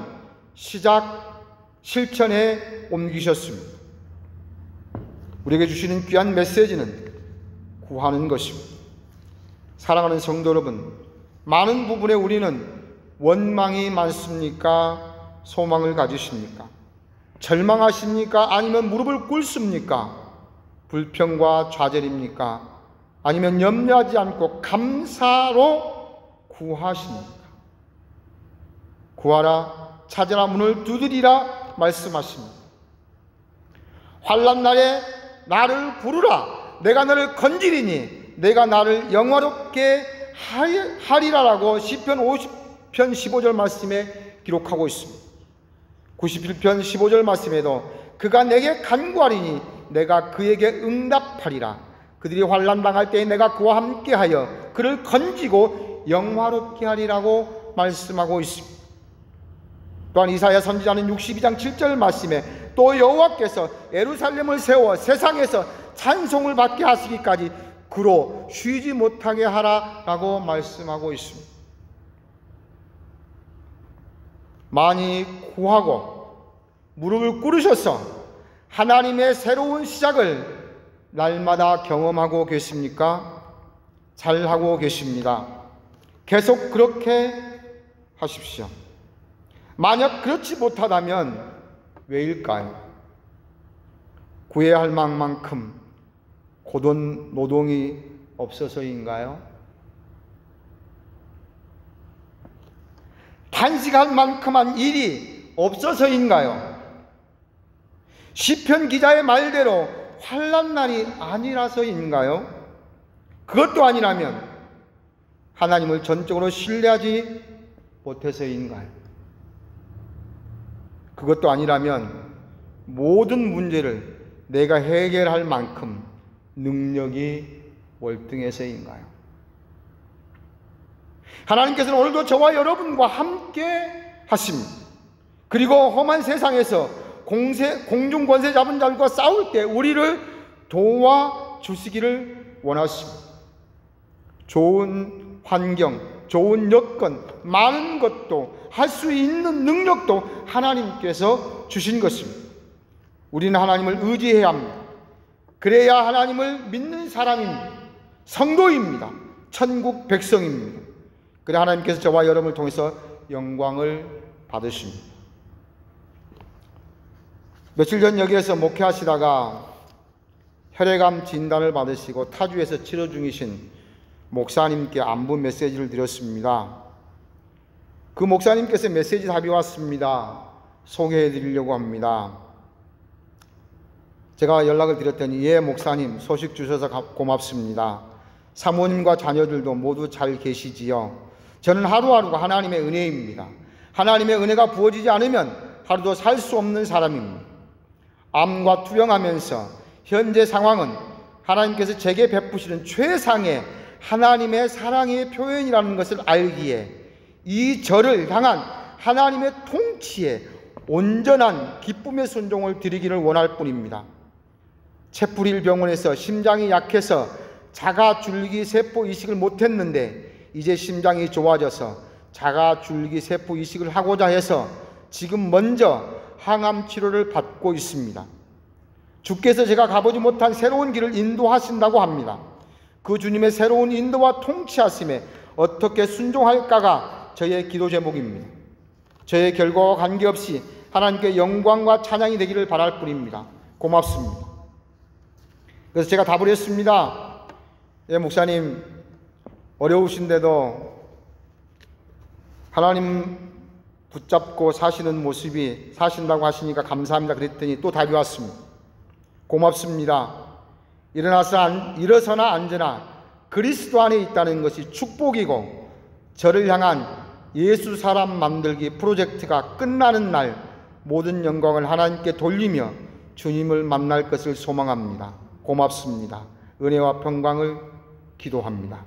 실천에 옮기셨습니다. 우리에게 주시는 귀한 메시지는 구하는 것입니다. 사랑하는 성도 여러분, 많은 부분에 우리는 원망이 많습니까? 소망을 가지십니까? 절망하십니까? 아니면 무릎을 꿇습니까? 불평과 좌절입니까? 아니면 염려하지 않고 감사로 구하십니까? 구하라, 찾으라, 문을 두드리라 말씀하십니다. 환난 날에 나를 부르라, 내가 너를 건지리니 내가 나를 영화롭게 하리라라고 시편 50편 15절 말씀에 기록하고 있습니다. 91편 15절 말씀에도 그가 내게 간구하리니 내가 그에게 응답하리라. 그들이 환난 당할 때에 내가 그와 함께하여 그를 건지고 영화롭게 하리라고 말씀하고 있습니다. 또한 이사야 선지자는 62장 7절 말씀에 또 여호와께서 예루살렘을 세워 세상에서 찬송을 받게 하시기까지 그로 쉬지 못하게 하라라고 말씀하고 있습니다. 많이 구하고 무릎을 꿇으셔서 하나님의 새로운 시작을 날마다 경험하고 계십니까? 잘하고 계십니다. 계속 그렇게 하십시오. 만약 그렇지 못하다면 왜일까요? 구해야 할 만큼 고돈 노동이 없어서인가요? 단식할 만큼한 일이 없어서인가요? 시편 기자의 말대로 환난 날이 아니라서인가요? 그것도 아니라면 하나님을 전적으로 신뢰하지 못해서인가요? 그것도 아니라면 모든 문제를 내가 해결할 만큼 능력이 월등해서인가요? 하나님께서는 오늘도 저와 여러분과 함께 하십니다. 그리고 험한 세상에서 공중 권세 잡은 자들과 싸울 때 우리를 도와주시기를 원하십니다. 좋은 환경, 좋은 여건, 많은 것도 할 수 있는 능력도 하나님께서 주신 것입니다. 우리는 하나님을 의지해야 합니다. 그래야 하나님을 믿는 사람입니다. 성도입니다. 천국 백성입니다. 그래 하나님께서 저와 여러분을 통해서 영광을 받으십니다. 며칠 전 여기에서 목회하시다가 혈액암 진단을 받으시고 타주에서 치료 중이신 목사님께 안부 메시지를 드렸습니다. 그 목사님께서 메시지 답이 왔습니다. 소개해 드리려고 합니다. 제가 연락을 드렸더니 예 목사님 소식 주셔서 고맙습니다. 사모님과 자녀들도 모두 잘 계시지요. 저는 하루하루가 하나님의 은혜입니다. 하나님의 은혜가 부어지지 않으면 하루도 살 수 없는 사람입니다. 암과 투병하면서 현재 상황은 하나님께서 제게 베푸시는 최상의 하나님의 사랑의 표현이라는 것을 알기에 이 저를 향한 하나님의 통치에 온전한 기쁨의 순종을 드리기를 원할 뿐입니다. 채프릴 병원에서 심장이 약해서 자가줄기세포 이식을 못했는데 이제 심장이 좋아져서 자가줄기세포 이식을 하고자 해서 지금 먼저 항암 치료를 받고 있습니다. 주께서 제가 가보지 못한 새로운 길을 인도하신다고 합니다. 그 주님의 새로운 인도와 통치하심에 어떻게 순종할까가 저의 기도 제목입니다. 저의 결과와 관계없이 하나님께 영광과 찬양이 되기를 바랄 뿐입니다. 고맙습니다. 그래서 제가 답을 했습니다. 예, 목사님 어려우신데도 하나님 붙잡고 사시는 모습이 사신다고 하시니까 감사합니다. 그랬더니 또 답이 왔습니다. 고맙습니다. 일어서나 앉으나 그리스도 안에 있다는 것이 축복이고 저를 향한 예수 사람 만들기 프로젝트가 끝나는 날 모든 영광을 하나님께 돌리며 주님을 만날 것을 소망합니다. 고맙습니다. 은혜와 평강을 기도합니다.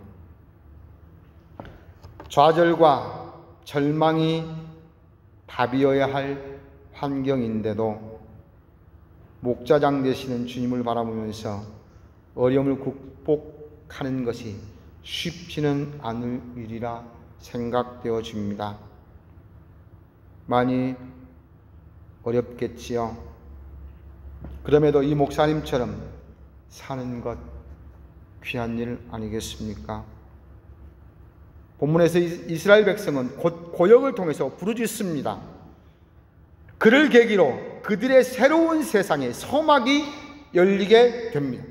좌절과 절망이 답이어야 할 환경인데도 목자장 되시는 주님을 바라보면서 어려움을 극복하는 것이 쉽지는 않을 일이라 생각되어집니다. 많이 어렵겠지요. 그럼에도 이 목사님처럼 사는 것 귀한 일 아니겠습니까? 본문에서 이스라엘 백성은 곧 고역을 통해서 부르짖습니다. 그를 계기로 그들의 새로운 세상에 서막이 열리게 됩니다.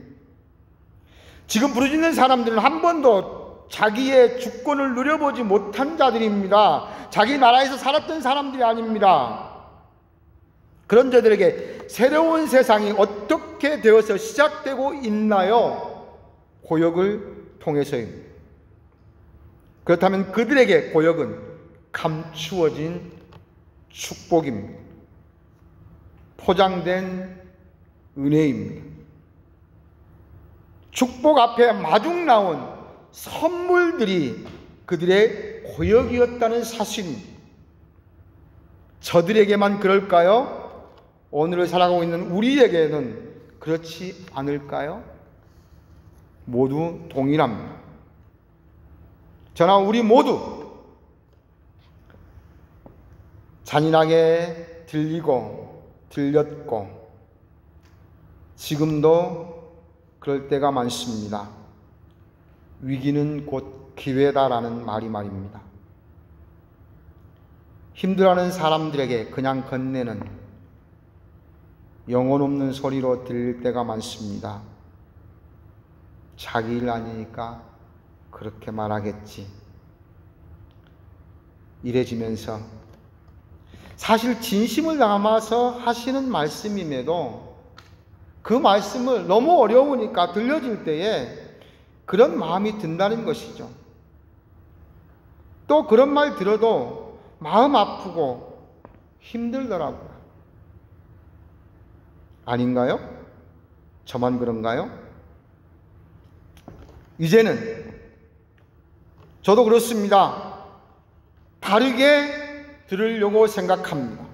지금 부르짖는 사람들은 한 번도 자기의 주권을 누려보지 못한 자들입니다. 자기 나라에서 살았던 사람들이 아닙니다. 그런 자들에게 새로운 세상이 어떻게 되어서 시작되고 있나요? 고역을 통해서입니다. 그렇다면 그들에게 고역은 감추어진 축복입니다. 포장된 은혜입니다. 축복 앞에 마중 나온 선물들이 그들의 고역이었다는 사실입니다. 저들에게만 그럴까요? 오늘을 살아가고 있는 우리에게는 그렇지 않을까요? 모두 동일합니다. 저나 우리 모두 잔인하게 들렸고 지금도 그럴 때가 많습니다. 위기는 곧 기회다라는 말입니다. 힘들어하는 사람들에게 그냥 건네는 영혼 없는 소리로 들릴 때가 많습니다. 자기 일 아니니까 그렇게 말하겠지. 이래지면서 사실 진심을 담아서 하시는 말씀임에도 그 말씀을 너무 어려우니까 들려줄 때에 그런 마음이 든다는 것이죠. 또 그런 말 들어도 마음 아프고 힘들더라고요. 아닌가요? 저만 그런가요? 이제는 저도 그렇습니다. 다르게 들으려고 생각합니다.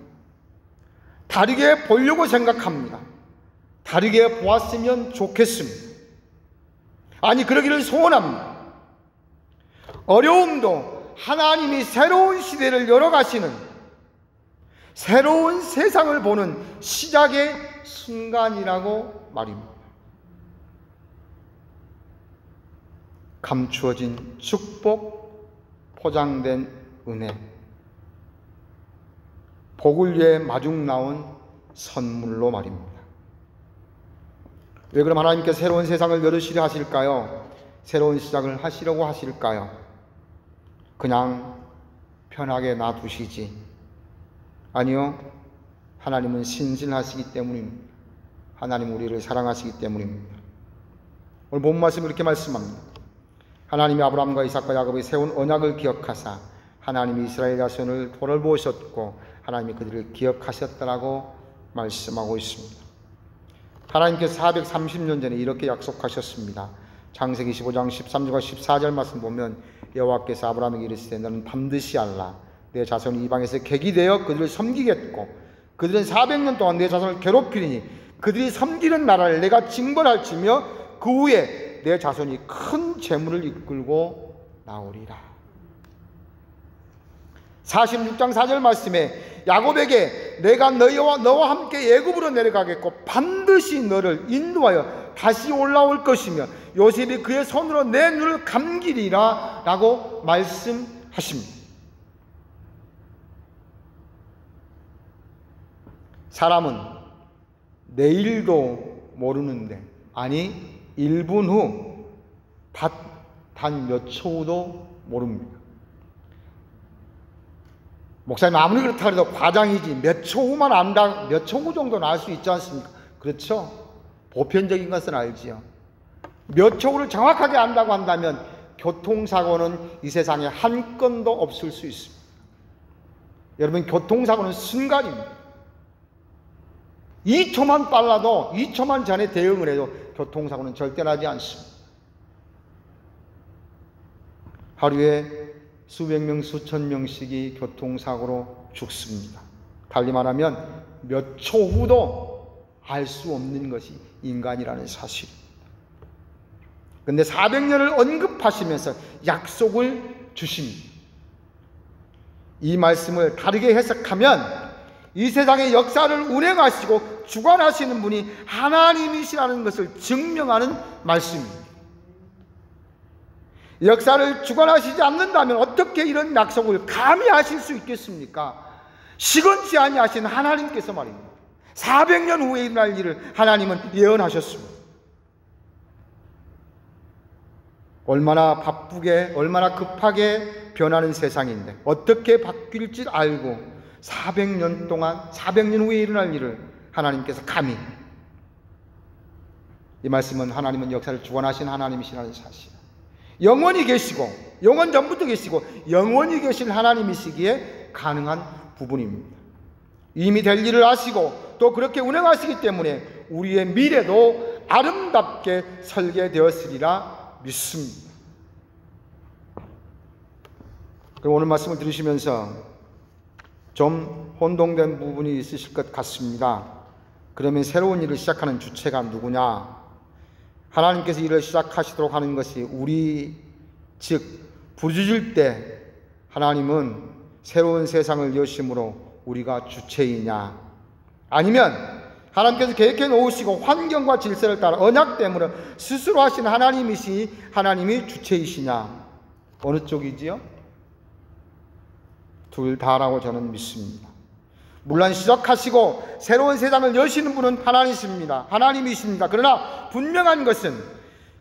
다르게 보려고 생각합니다. 다르게 보았으면 좋겠습니다. 아니, 그러기를 소원합니다. 어려움도 하나님이 새로운 시대를 열어가시는, 새로운 세상을 보는 시작의 순간이라고 말입니다. 감추어진 축복, 포장된 은혜, 복을 위해 마중 나온 선물로 말입니다. 왜 그럼 하나님께서 새로운 세상을 열으시려 하실까요? 새로운 시작을 하시려고 하실까요? 그냥 편하게 놔두시지. 아니요, 하나님은 신실하시기 때문입니다. 하나님 우리를 사랑하시기 때문입니다. 오늘 본 말씀은 이렇게 말씀합니다. 하나님이 아브라함과 이삭과 야곱이 세운 언약을 기억하사 하나님이 이스라엘 자손을 돌보셨고 하나님이 그들을 기억하셨다라고 말씀하고 있습니다. 하나님께서 430년 전에 이렇게 약속하셨습니다. 창세기 15장 13절과 14절 말씀 보면 여호와께서 아브라함에게 이르시되 너는 반드시 알라. 내 자손이 이방에서 객이 되어 그들을 섬기겠고 그들은 400년 동안 내 자손을 괴롭히리니 그들이 섬기는 나라를 내가 징벌할지며 그 후에 내 자손이 큰 재물을 이끌고 나오리라. 46장 4절 말씀에 야곱에게 내가 너와 함께 애굽으로 내려가겠고 반드시 너를 인도하여 다시 올라올 것이며 요셉이 그의 손으로 내 눈을 감기리라 라고 말씀하십니다. 사람은 내일도 모르는데, 아니 1분 후 단 몇 초 후도 모릅니다. 목사님 아무리 그렇다 해도 과장이지 몇 초 후만 안다, 몇 초 후 정도는 알 수 있지 않습니까? 그렇죠? 보편적인 것은 알지요. 몇 초 후를 정확하게 안다고 한다면 교통사고는 이 세상에 한 건도 없을 수 있습니다. 여러분, 교통사고는 순간입니다. 2초만 빨라도 2초만 전에 대응을 해도 교통사고는 절대 나지 않습니다. 하루에 수백 명, 수천 명씩이 교통사고로 죽습니다. 달리 말하면 몇 초 후도 알 수 없는 것이 인간이라는 사실입니다. 그런데 400년을 언급하시면서 약속을 주십니다. 이 말씀을 다르게 해석하면 이 세상의 역사를 운행하시고 주관하시는 분이 하나님이시라는 것을 증명하는 말씀입니다. 역사를 주관하시지 않는다면 어떻게 이런 약속을 감히 하실 수 있겠습니까? 시건치 아니하신 하나님께서 말입니다. 400년 후에 일어날 일을 하나님은 예언하셨습니다. 얼마나 바쁘게, 얼마나 급하게 변하는 세상인데 어떻게 바뀔지 알고 400년 동안, 400년 후에 일어날 일을 하나님께서 감히, 이 말씀은 하나님은 역사를 주관하신 하나님이시라는 사실, 영원히 계시고 영원 전부터 계시고 영원히 계신 하나님이시기에 가능한 부분입니다. 이미 될 일을 아시고 또 그렇게 운행하시기 때문에 우리의 미래도 아름답게 설계되었으리라 믿습니다. 그럼 오늘 말씀을 들으시면서 좀 혼동된 부분이 있으실 것 같습니다. 그러면 새로운 일을 시작하는 주체가 누구냐? 하나님께서 일을 시작하시도록 하는 것이 우리, 즉 부르짖을 때 하나님은 새로운 세상을 여심으로 우리가 주체이냐? 아니면 하나님께서 계획해 놓으시고 환경과 질서를 따라 언약 때문에 스스로 하신 하나님이 주체이시냐? 어느 쪽이지요? 둘 다라고 저는 믿습니다. 물론 시작하시고 새로운 세상을 여시는 분은 하나님이십니다. 그러나 분명한 것은,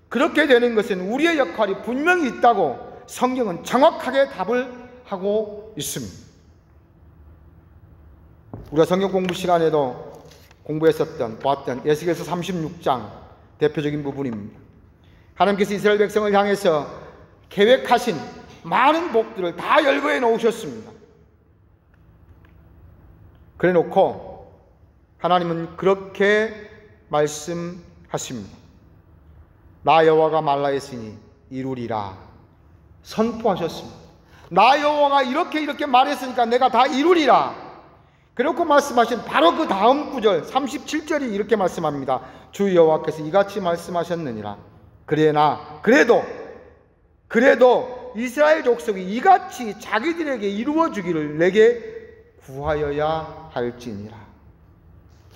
그렇게 되는 것은 우리의 역할이 분명히 있다고 성경은 정확하게 답을 하고 있습니다. 우리가 성경 공부 시간에도 봤던 에스겔서 36장 대표적인 부분입니다. 하나님께서 이스라엘 백성을 향해서 계획하신 많은 복들을 다 열거해 놓으셨습니다. 그래 놓고 하나님은 그렇게 말씀하십니다. 나 여호와가 말하였으니 이루리라 선포하셨습니다. 나 여호와가 이렇게 말했으니까 내가 다 이루리라. 그렇고 말씀하신 바로 그 다음 구절 37절이 이렇게 말씀합니다. 주 여호와께서 이같이 말씀하셨느니라. 그래도 이스라엘 족속이 이같이 자기들에게 이루어 주기를 내게 구하여야 할지니라.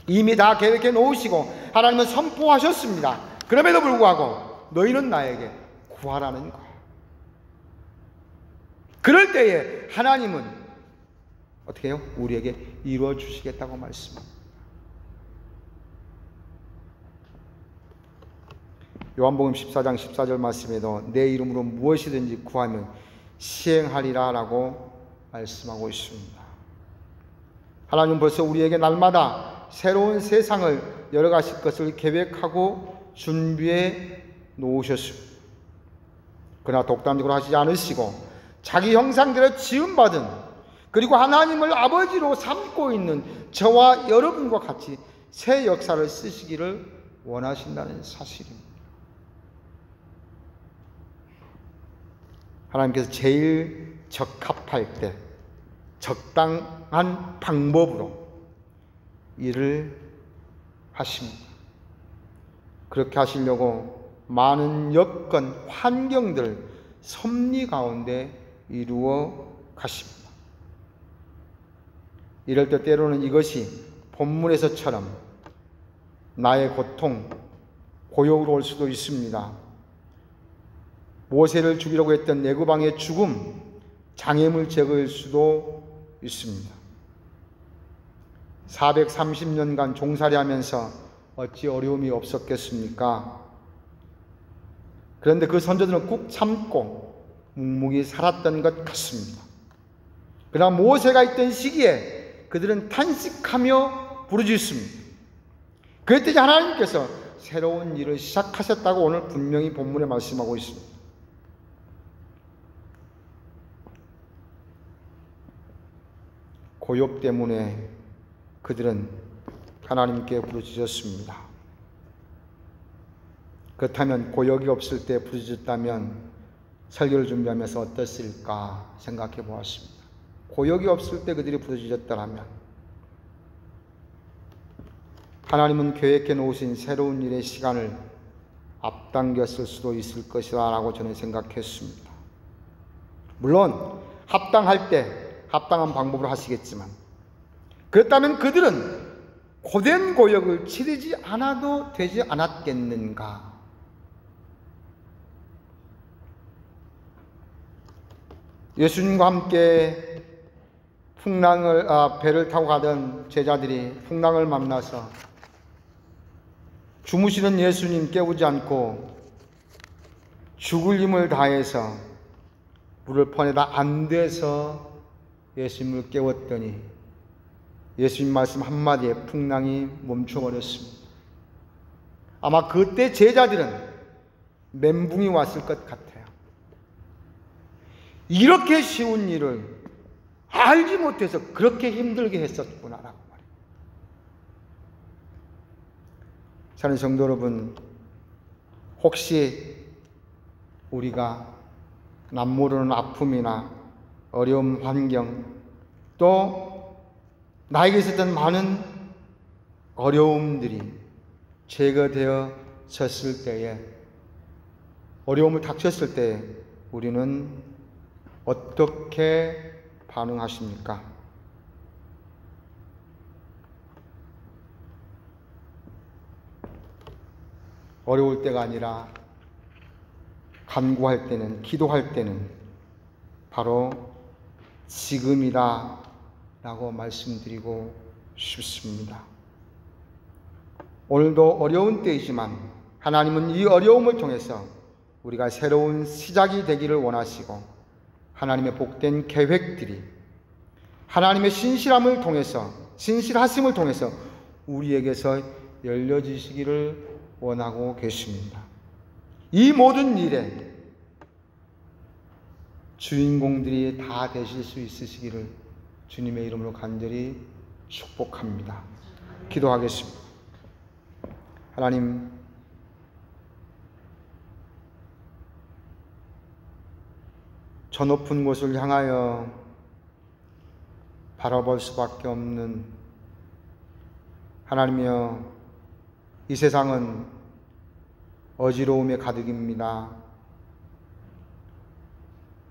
이미 다 계획해 놓으시고 하나님은 선포하셨습니다. 그럼에도 불구하고 너희는 나에게 구하라는 거예요. 그럴 때에 하나님은 어떻게 해요? 우리에게 이루어 주시겠다고 말씀합니다. 요한복음 14장 14절 말씀에도 내 이름으로 무엇이든지 구하면 시행하리라 라고 말씀하고 있습니다. 하나님은 벌써 우리에게 날마다 새로운 세상을 열어가실 것을 계획하고 준비해 놓으셨습니다. 그러나 독단적으로 하시지 않으시고 자기 형상대로 지음받은, 그리고 하나님을 아버지로 삼고 있는 저와 여러분과 같이 새 역사를 쓰시기를 원하신다는 사실입니다. 하나님께서 제일 적합할 때 적당한 방법으로 일을 하십니다. 그렇게 하시려고 많은 여건, 환경들 섭리 가운데 이루어 가십니다. 이럴 때 때로는 이것이 본문에서처럼 나의 고통, 고역으로 올 수도 있습니다. 모세를 죽이려고 했던 애굽 왕의 죽음, 장애물 제거일 수도 있습니다. 430년간 종살이하면서 어찌 어려움이 없었겠습니까? 그런데 그 선조들은 꾹 참고 묵묵히 살았던 것 같습니다. 그러나 모세가 있던 시기에 그들은 탄식하며 부르짖습니다. 그랬더니 하나님께서 새로운 일을 시작하셨다고 오늘 분명히 본문에 말씀하고 있습니다. 고역 때문에 그들은 하나님께 부르짖었습니다. 그렇다면 고역이 없을 때 부르짖었다면 설교를 준비하면서 어땠을까 생각해 보았습니다. 고역이 없을 때 그들이 부르짖었더라면 하나님은 계획해 놓으신 새로운 일의 시간을 앞당겼을 수도 있을 것이다 라고 저는 생각했습니다. 물론 합당할 때 합당한 방법으로 하시겠지만, 그렇다면 그들은 고된 고역을 치르지 않아도 되지 않았겠는가? 예수님과 함께 배를 타고 가던 제자들이 풍랑을 만나서 주무시는 예수님 깨우지 않고 죽을 힘을 다해서 물을 퍼내다 안 돼서 예수님을 깨웠더니 예수님 말씀 한마디에 풍랑이 멈춰버렸습니다. 아마 그때 제자들은 멘붕이 왔을 것 같아요. 이렇게 쉬운 일을 알지 못해서 그렇게 힘들게 했었구나라고 말해요. 사랑하는 성도 여러분, 혹시 우리가 남모르는 아픔이나 어려운 환경, 또 나에게 있었던 많은 어려움들이 제거되어졌을 때에, 어려움을 닥쳤을 때 우리는 어떻게 반응하십니까? 어려울 때가 아니라 간구할 때는, 기도할 때는 바로 지금이다 라고 말씀드리고 싶습니다. 오늘도 어려운 때이지만 하나님은 이 어려움을 통해서 우리가 새로운 시작이 되기를 원하시고, 하나님의 복된 계획들이 하나님의 신실함을 통해서, 신실하심을 통해서 우리에게서 열려지시기를 원하고 계십니다. 이 모든 일에 주인공들이 다 되실 수 있으시기를 주님의 이름으로 간절히 축복합니다. 기도하겠습니다. 하나님, 저 높은 곳을 향하여 바라볼 수밖에 없는 하나님이여, 이 세상은 어지러움에 가득입니다.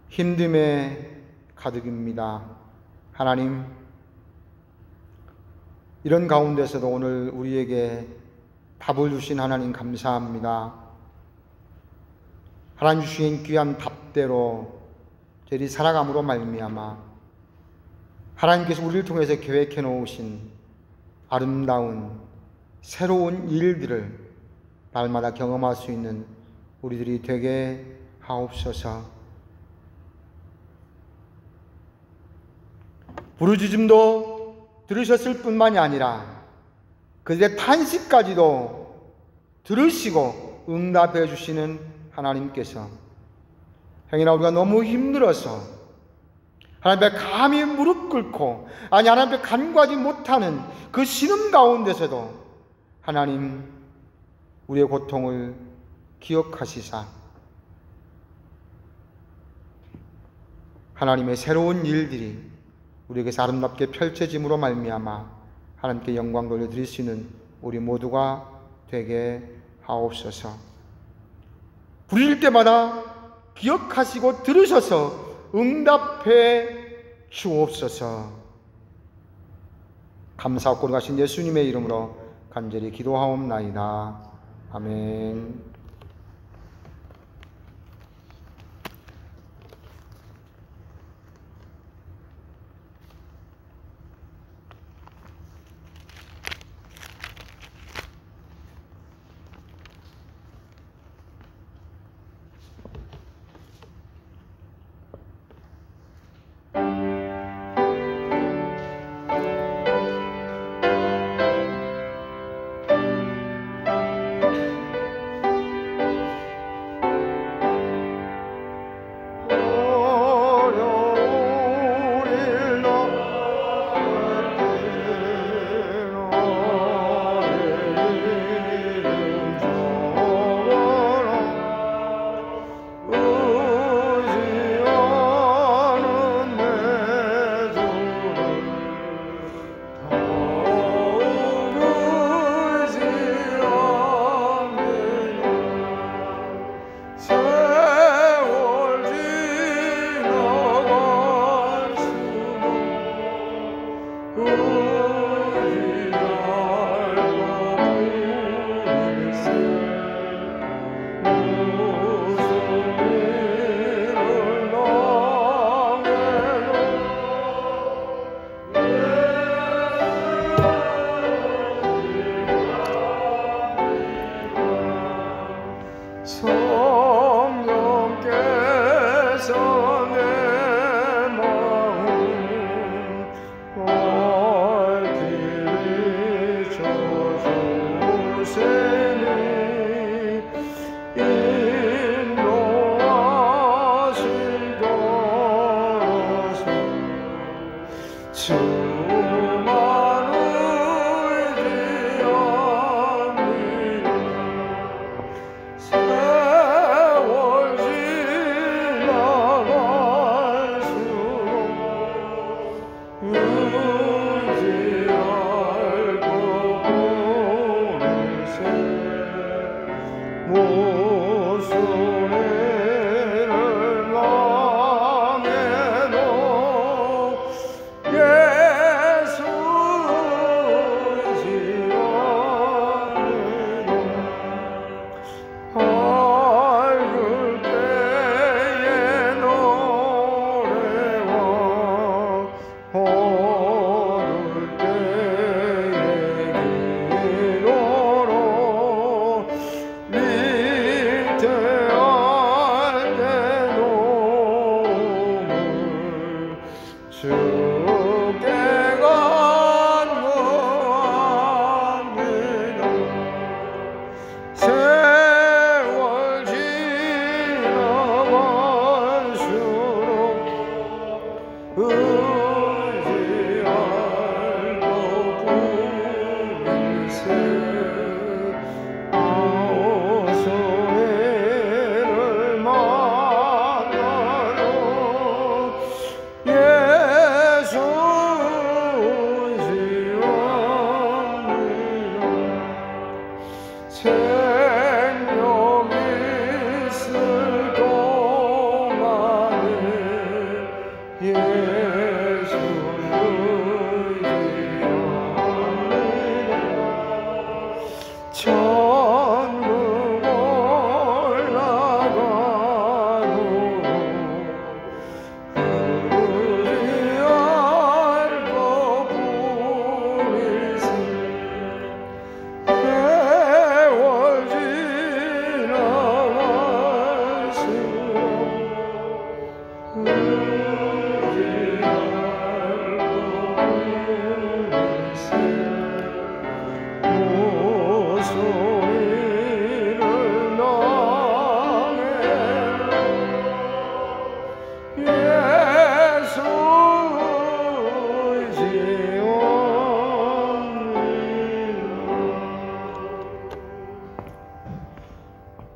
힘듦에 가득입니다. 하나님, 이런 가운데서도 오늘 우리에게 답을 주신 하나님 감사합니다. 하나님 주신 귀한 답대로 저희들이 살아감으로 말미암아 하나님께서 우리를 통해서 계획해 놓으신 아름다운 새로운 일들을 날마다 경험할 수 있는 우리들이 되게 하옵소서. 부르짖음도 들으셨을 뿐만이 아니라 그들의 탄식까지도 들으시고 응답해 주시는 하나님께서, 행여나 우리가 너무 힘들어서 하나님 앞에 감히 무릎 꿇고, 아니 하나님 앞에 간구하지 못하는 그 신음 가운데서도 하나님 우리의 고통을 기억하시사 하나님의 새로운 일들이 우리에게서 아름답게 펼쳐짐으로 말미암아 하나님께 영광 돌려드릴 수 있는 우리 모두가 되게 하옵소서. 부르실 때마다 기억하시고 들으셔서 응답해 주옵소서. 감사하고 거룩하신 예수님의 이름으로 간절히 기도하옵나이다. 아멘. 주만 의지합니다.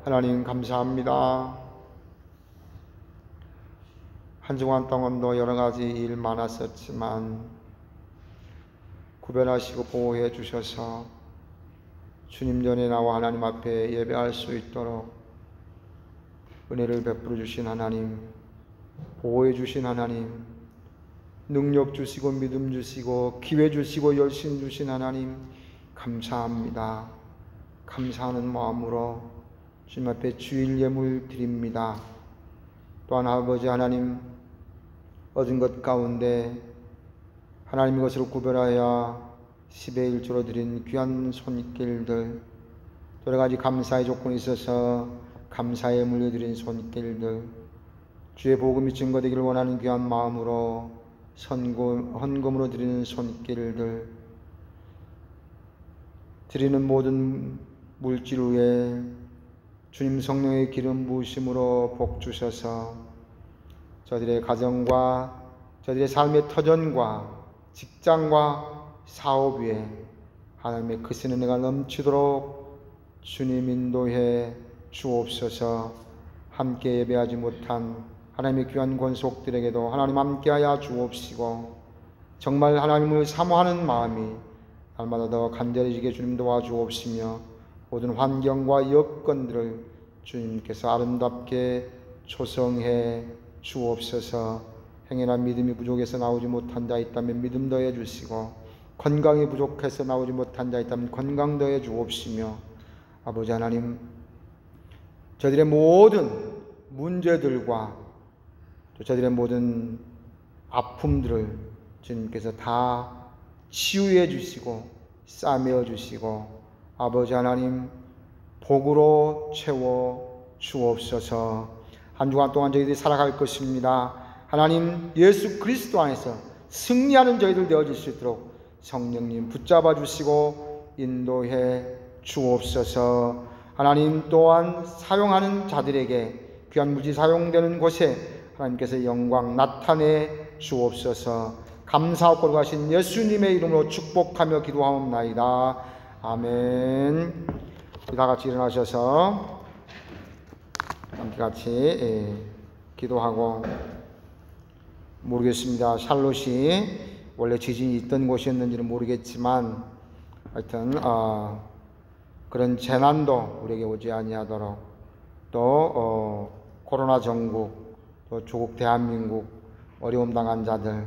하나님 감사합니다. 한 주간 동안도 여러 가지 일 많았었지만 구별하시고 보호해 주셔서 주님 전에 나와 하나님 앞에 예배할 수 있도록 은혜를 베풀어 주신 하나님, 보호해 주신 하나님, 능력 주시고 믿음 주시고 기회 주시고 열심 주신 하나님 감사합니다. 감사하는 마음으로 주님 앞에 주일 예물 드립니다. 또한 아버지 하나님, 얻은 것 가운데 하나님의 것으로 구별하여 10의 1조로 드린 귀한 손길들, 여러 가지 감사의 조건이 있어서 감사의 예물로 드린 손길들, 주의 복음이 증거되기를 원하는 귀한 마음으로 헌금으로 드리는 손길들, 드리는 모든 물질 위에 주님 성령의 기름 부으심으로 복 주셔서 저들의 가정과 저들의 삶의 터전과 직장과 사업 위에 하나님의 크신 은혜가 넘치도록 주님 인도해 주옵소서. 함께 예배하지 못한 하나님의 귀한 권속들에게도 하나님 함께하여 주옵시고, 정말 하나님을 사모하는 마음이 날마다 더 간절해지게 주님 도와주옵시며, 모든 환경과 여건들을 주님께서 아름답게 조성해 주옵소서. 행여나 믿음이 부족해서 나오지 못한 자 있다면 믿음 더해 주시고, 건강이 부족해서 나오지 못한 자 있다면 건강 더해 주옵시며, 아버지 하나님, 저들의 모든 문제들과 또 저들의 모든 아픔들을 주님께서 다 치유해 주시고 싸매어 주시고, 아버지 하나님 복으로 채워 주옵소서. 한 주간 동안 저희들이 살아갈 것입니다. 하나님 예수 그리스도 안에서 승리하는 저희들 되어질 수 있도록 성령님 붙잡아 주시고 인도해 주옵소서. 하나님 또한 사용하는 자들에게 귀한 물질 사용되는 곳에 하나님께서 영광 나타내 주옵소서. 감사하고 거룩하신 예수님의 이름으로 축복하며 기도하옵나이다. 아멘. 다 같이 일어나셔서 함께 같이 기도하고, 모르겠습니다. 샬롯이 원래 지진이 있던 곳이었는지는 모르겠지만 하여튼 그런 재난도 우리에게 오지 아니하도록, 또 코로나 전국, 또 조국 대한민국 어려움 당한 자들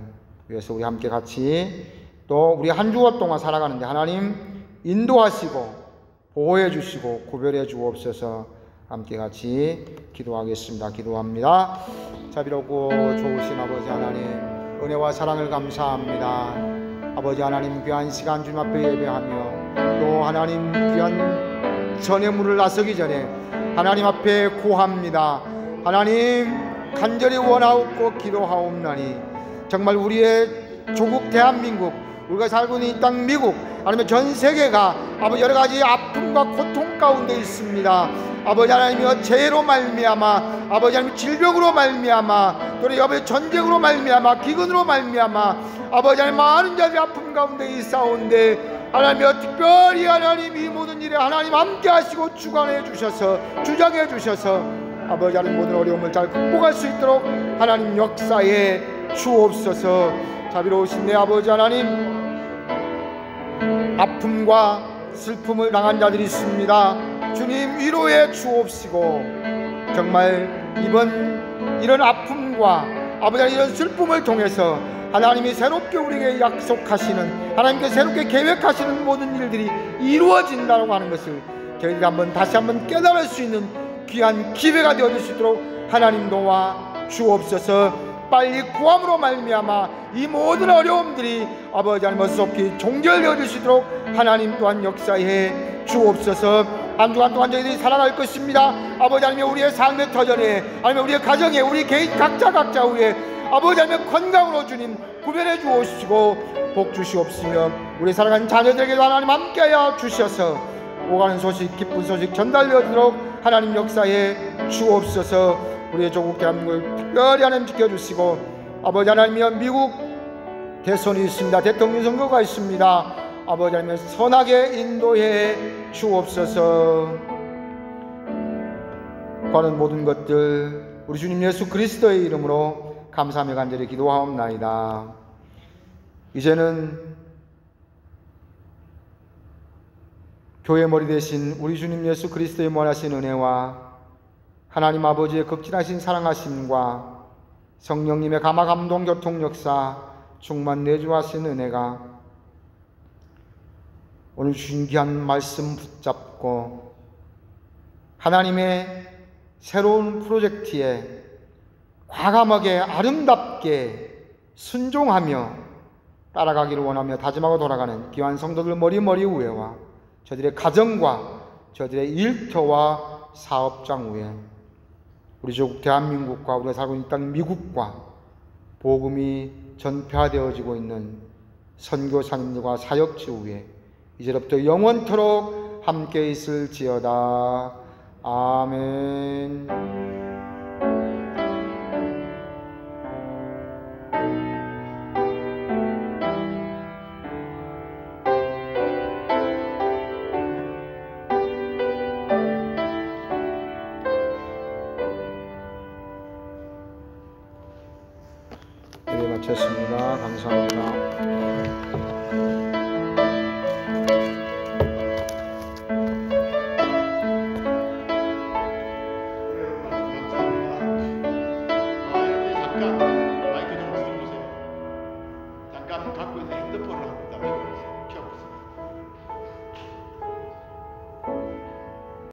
위해서 우리 함께 같이 또 우리 한 주간 동안 살아가는데 하나님 인도하시고 보호해 주시고 구별해 주옵소서. 함께 같이 기도하겠습니다. 기도합니다. 자비롭고 좋으신 아버지 하나님, 은혜와 사랑을 감사합니다. 아버지 하나님, 귀한 시간 주님 앞에 예배하며 또 하나님 귀한 전예물을 나서기 전에 하나님 앞에 구합니다. 하나님 간절히 원하옵고 기도하옵나니 정말 우리의 조국 대한민국, 우리가 살고 있는 이 땅 미국, 아니면 전 세계가 아버지 여러 가지 아픔과 고통 가운데 있습니다. 아버지 하나님이여 죄로 말미암아, 아버지 하나님 질병으로 말미암아, 또 아버지 전쟁으로 말미암아, 기근으로 말미암아 아버지 하나님 많은 자들이 아픔 가운데 있사온데 하나님이여 특별히 하나님 이 모든 일에 하나님 함께 하시고 주관해 주셔서 주장해 주셔서 아버지 하나님 모든 어려움을 잘 극복할 수 있도록 하나님 역사에 주옵소서. 자비로우신 내 아버지 하나님, 아픔과 슬픔을 당한 자들이 있습니다. 주님 위로해 주옵시고 정말 이런 아픔과 아버지 하나님 이런 슬픔을 통해서 하나님이 새롭게 우리에게 약속하시는, 하나님께 새롭게 계획하시는 모든 일들이 이루어진다고 하는 것을 저희들이 다시 한번 깨달을 수 있는 귀한 기회가 되어질 수 있도록 하나님 도와 주옵소서. 빨리 구함으로 말미암아 이 모든 어려움들이 아버지 하나님 어수없이 종결되어질 수 있도록 하나님 또한 역사해 주옵소서. 한 주간 동안 저희들이 살아갈 것입니다. 아버지 하나님 우리의 삶의 터전에, 아니면 우리의 가정에, 우리 개인 각자 우리의 아버지 하나님 건강으로 주님 구별해 주옵시고 복 주시옵시며 우리 사랑하는 자녀들에게도 하나님 함께하여 주셔서 오가는 소식, 기쁜 소식 전달되어지도록 하나님 역사에 주옵소서. 우리의 조국 대한민국을 특별히 하나님 지켜주시고 아버지 하나님이여 미국 대선이 있습니다. 대통령 선거가 있습니다. 아버지 하나님 선하게 인도해 주옵소서. 구하는 모든 것들 우리 주님 예수 그리스도의 이름으로 감사하며 간절히 기도하옵나이다. 이제는 교회 머리 대신 우리 주님 예수 그리스도의 무한하신 은혜와 하나님 아버지의 극진하신 사랑하심과 성령님의 감화 감동 교통 역사 충만 내주하신 은혜가 오늘 주신 귀한 말씀 붙잡고 하나님의 새로운 프로젝트에 과감하게 아름답게 순종하며 따라가기를 원하며 다짐하고 돌아가는 귀한 성도들 머리 위에와 저들의 가정과 저들의 일터와 사업장 위에 우리 조국 대한민국과 우리가 살고 있는 땅 미국과 복음이 전파되어지고 있는 선교사님들과 사역지 위에 이제부터 영원토록 함께 있을지어다. 아멘. 네, 마쳤습니다. 감사합니다. 갖고 있는 핸드폰을 한번 담아보세요.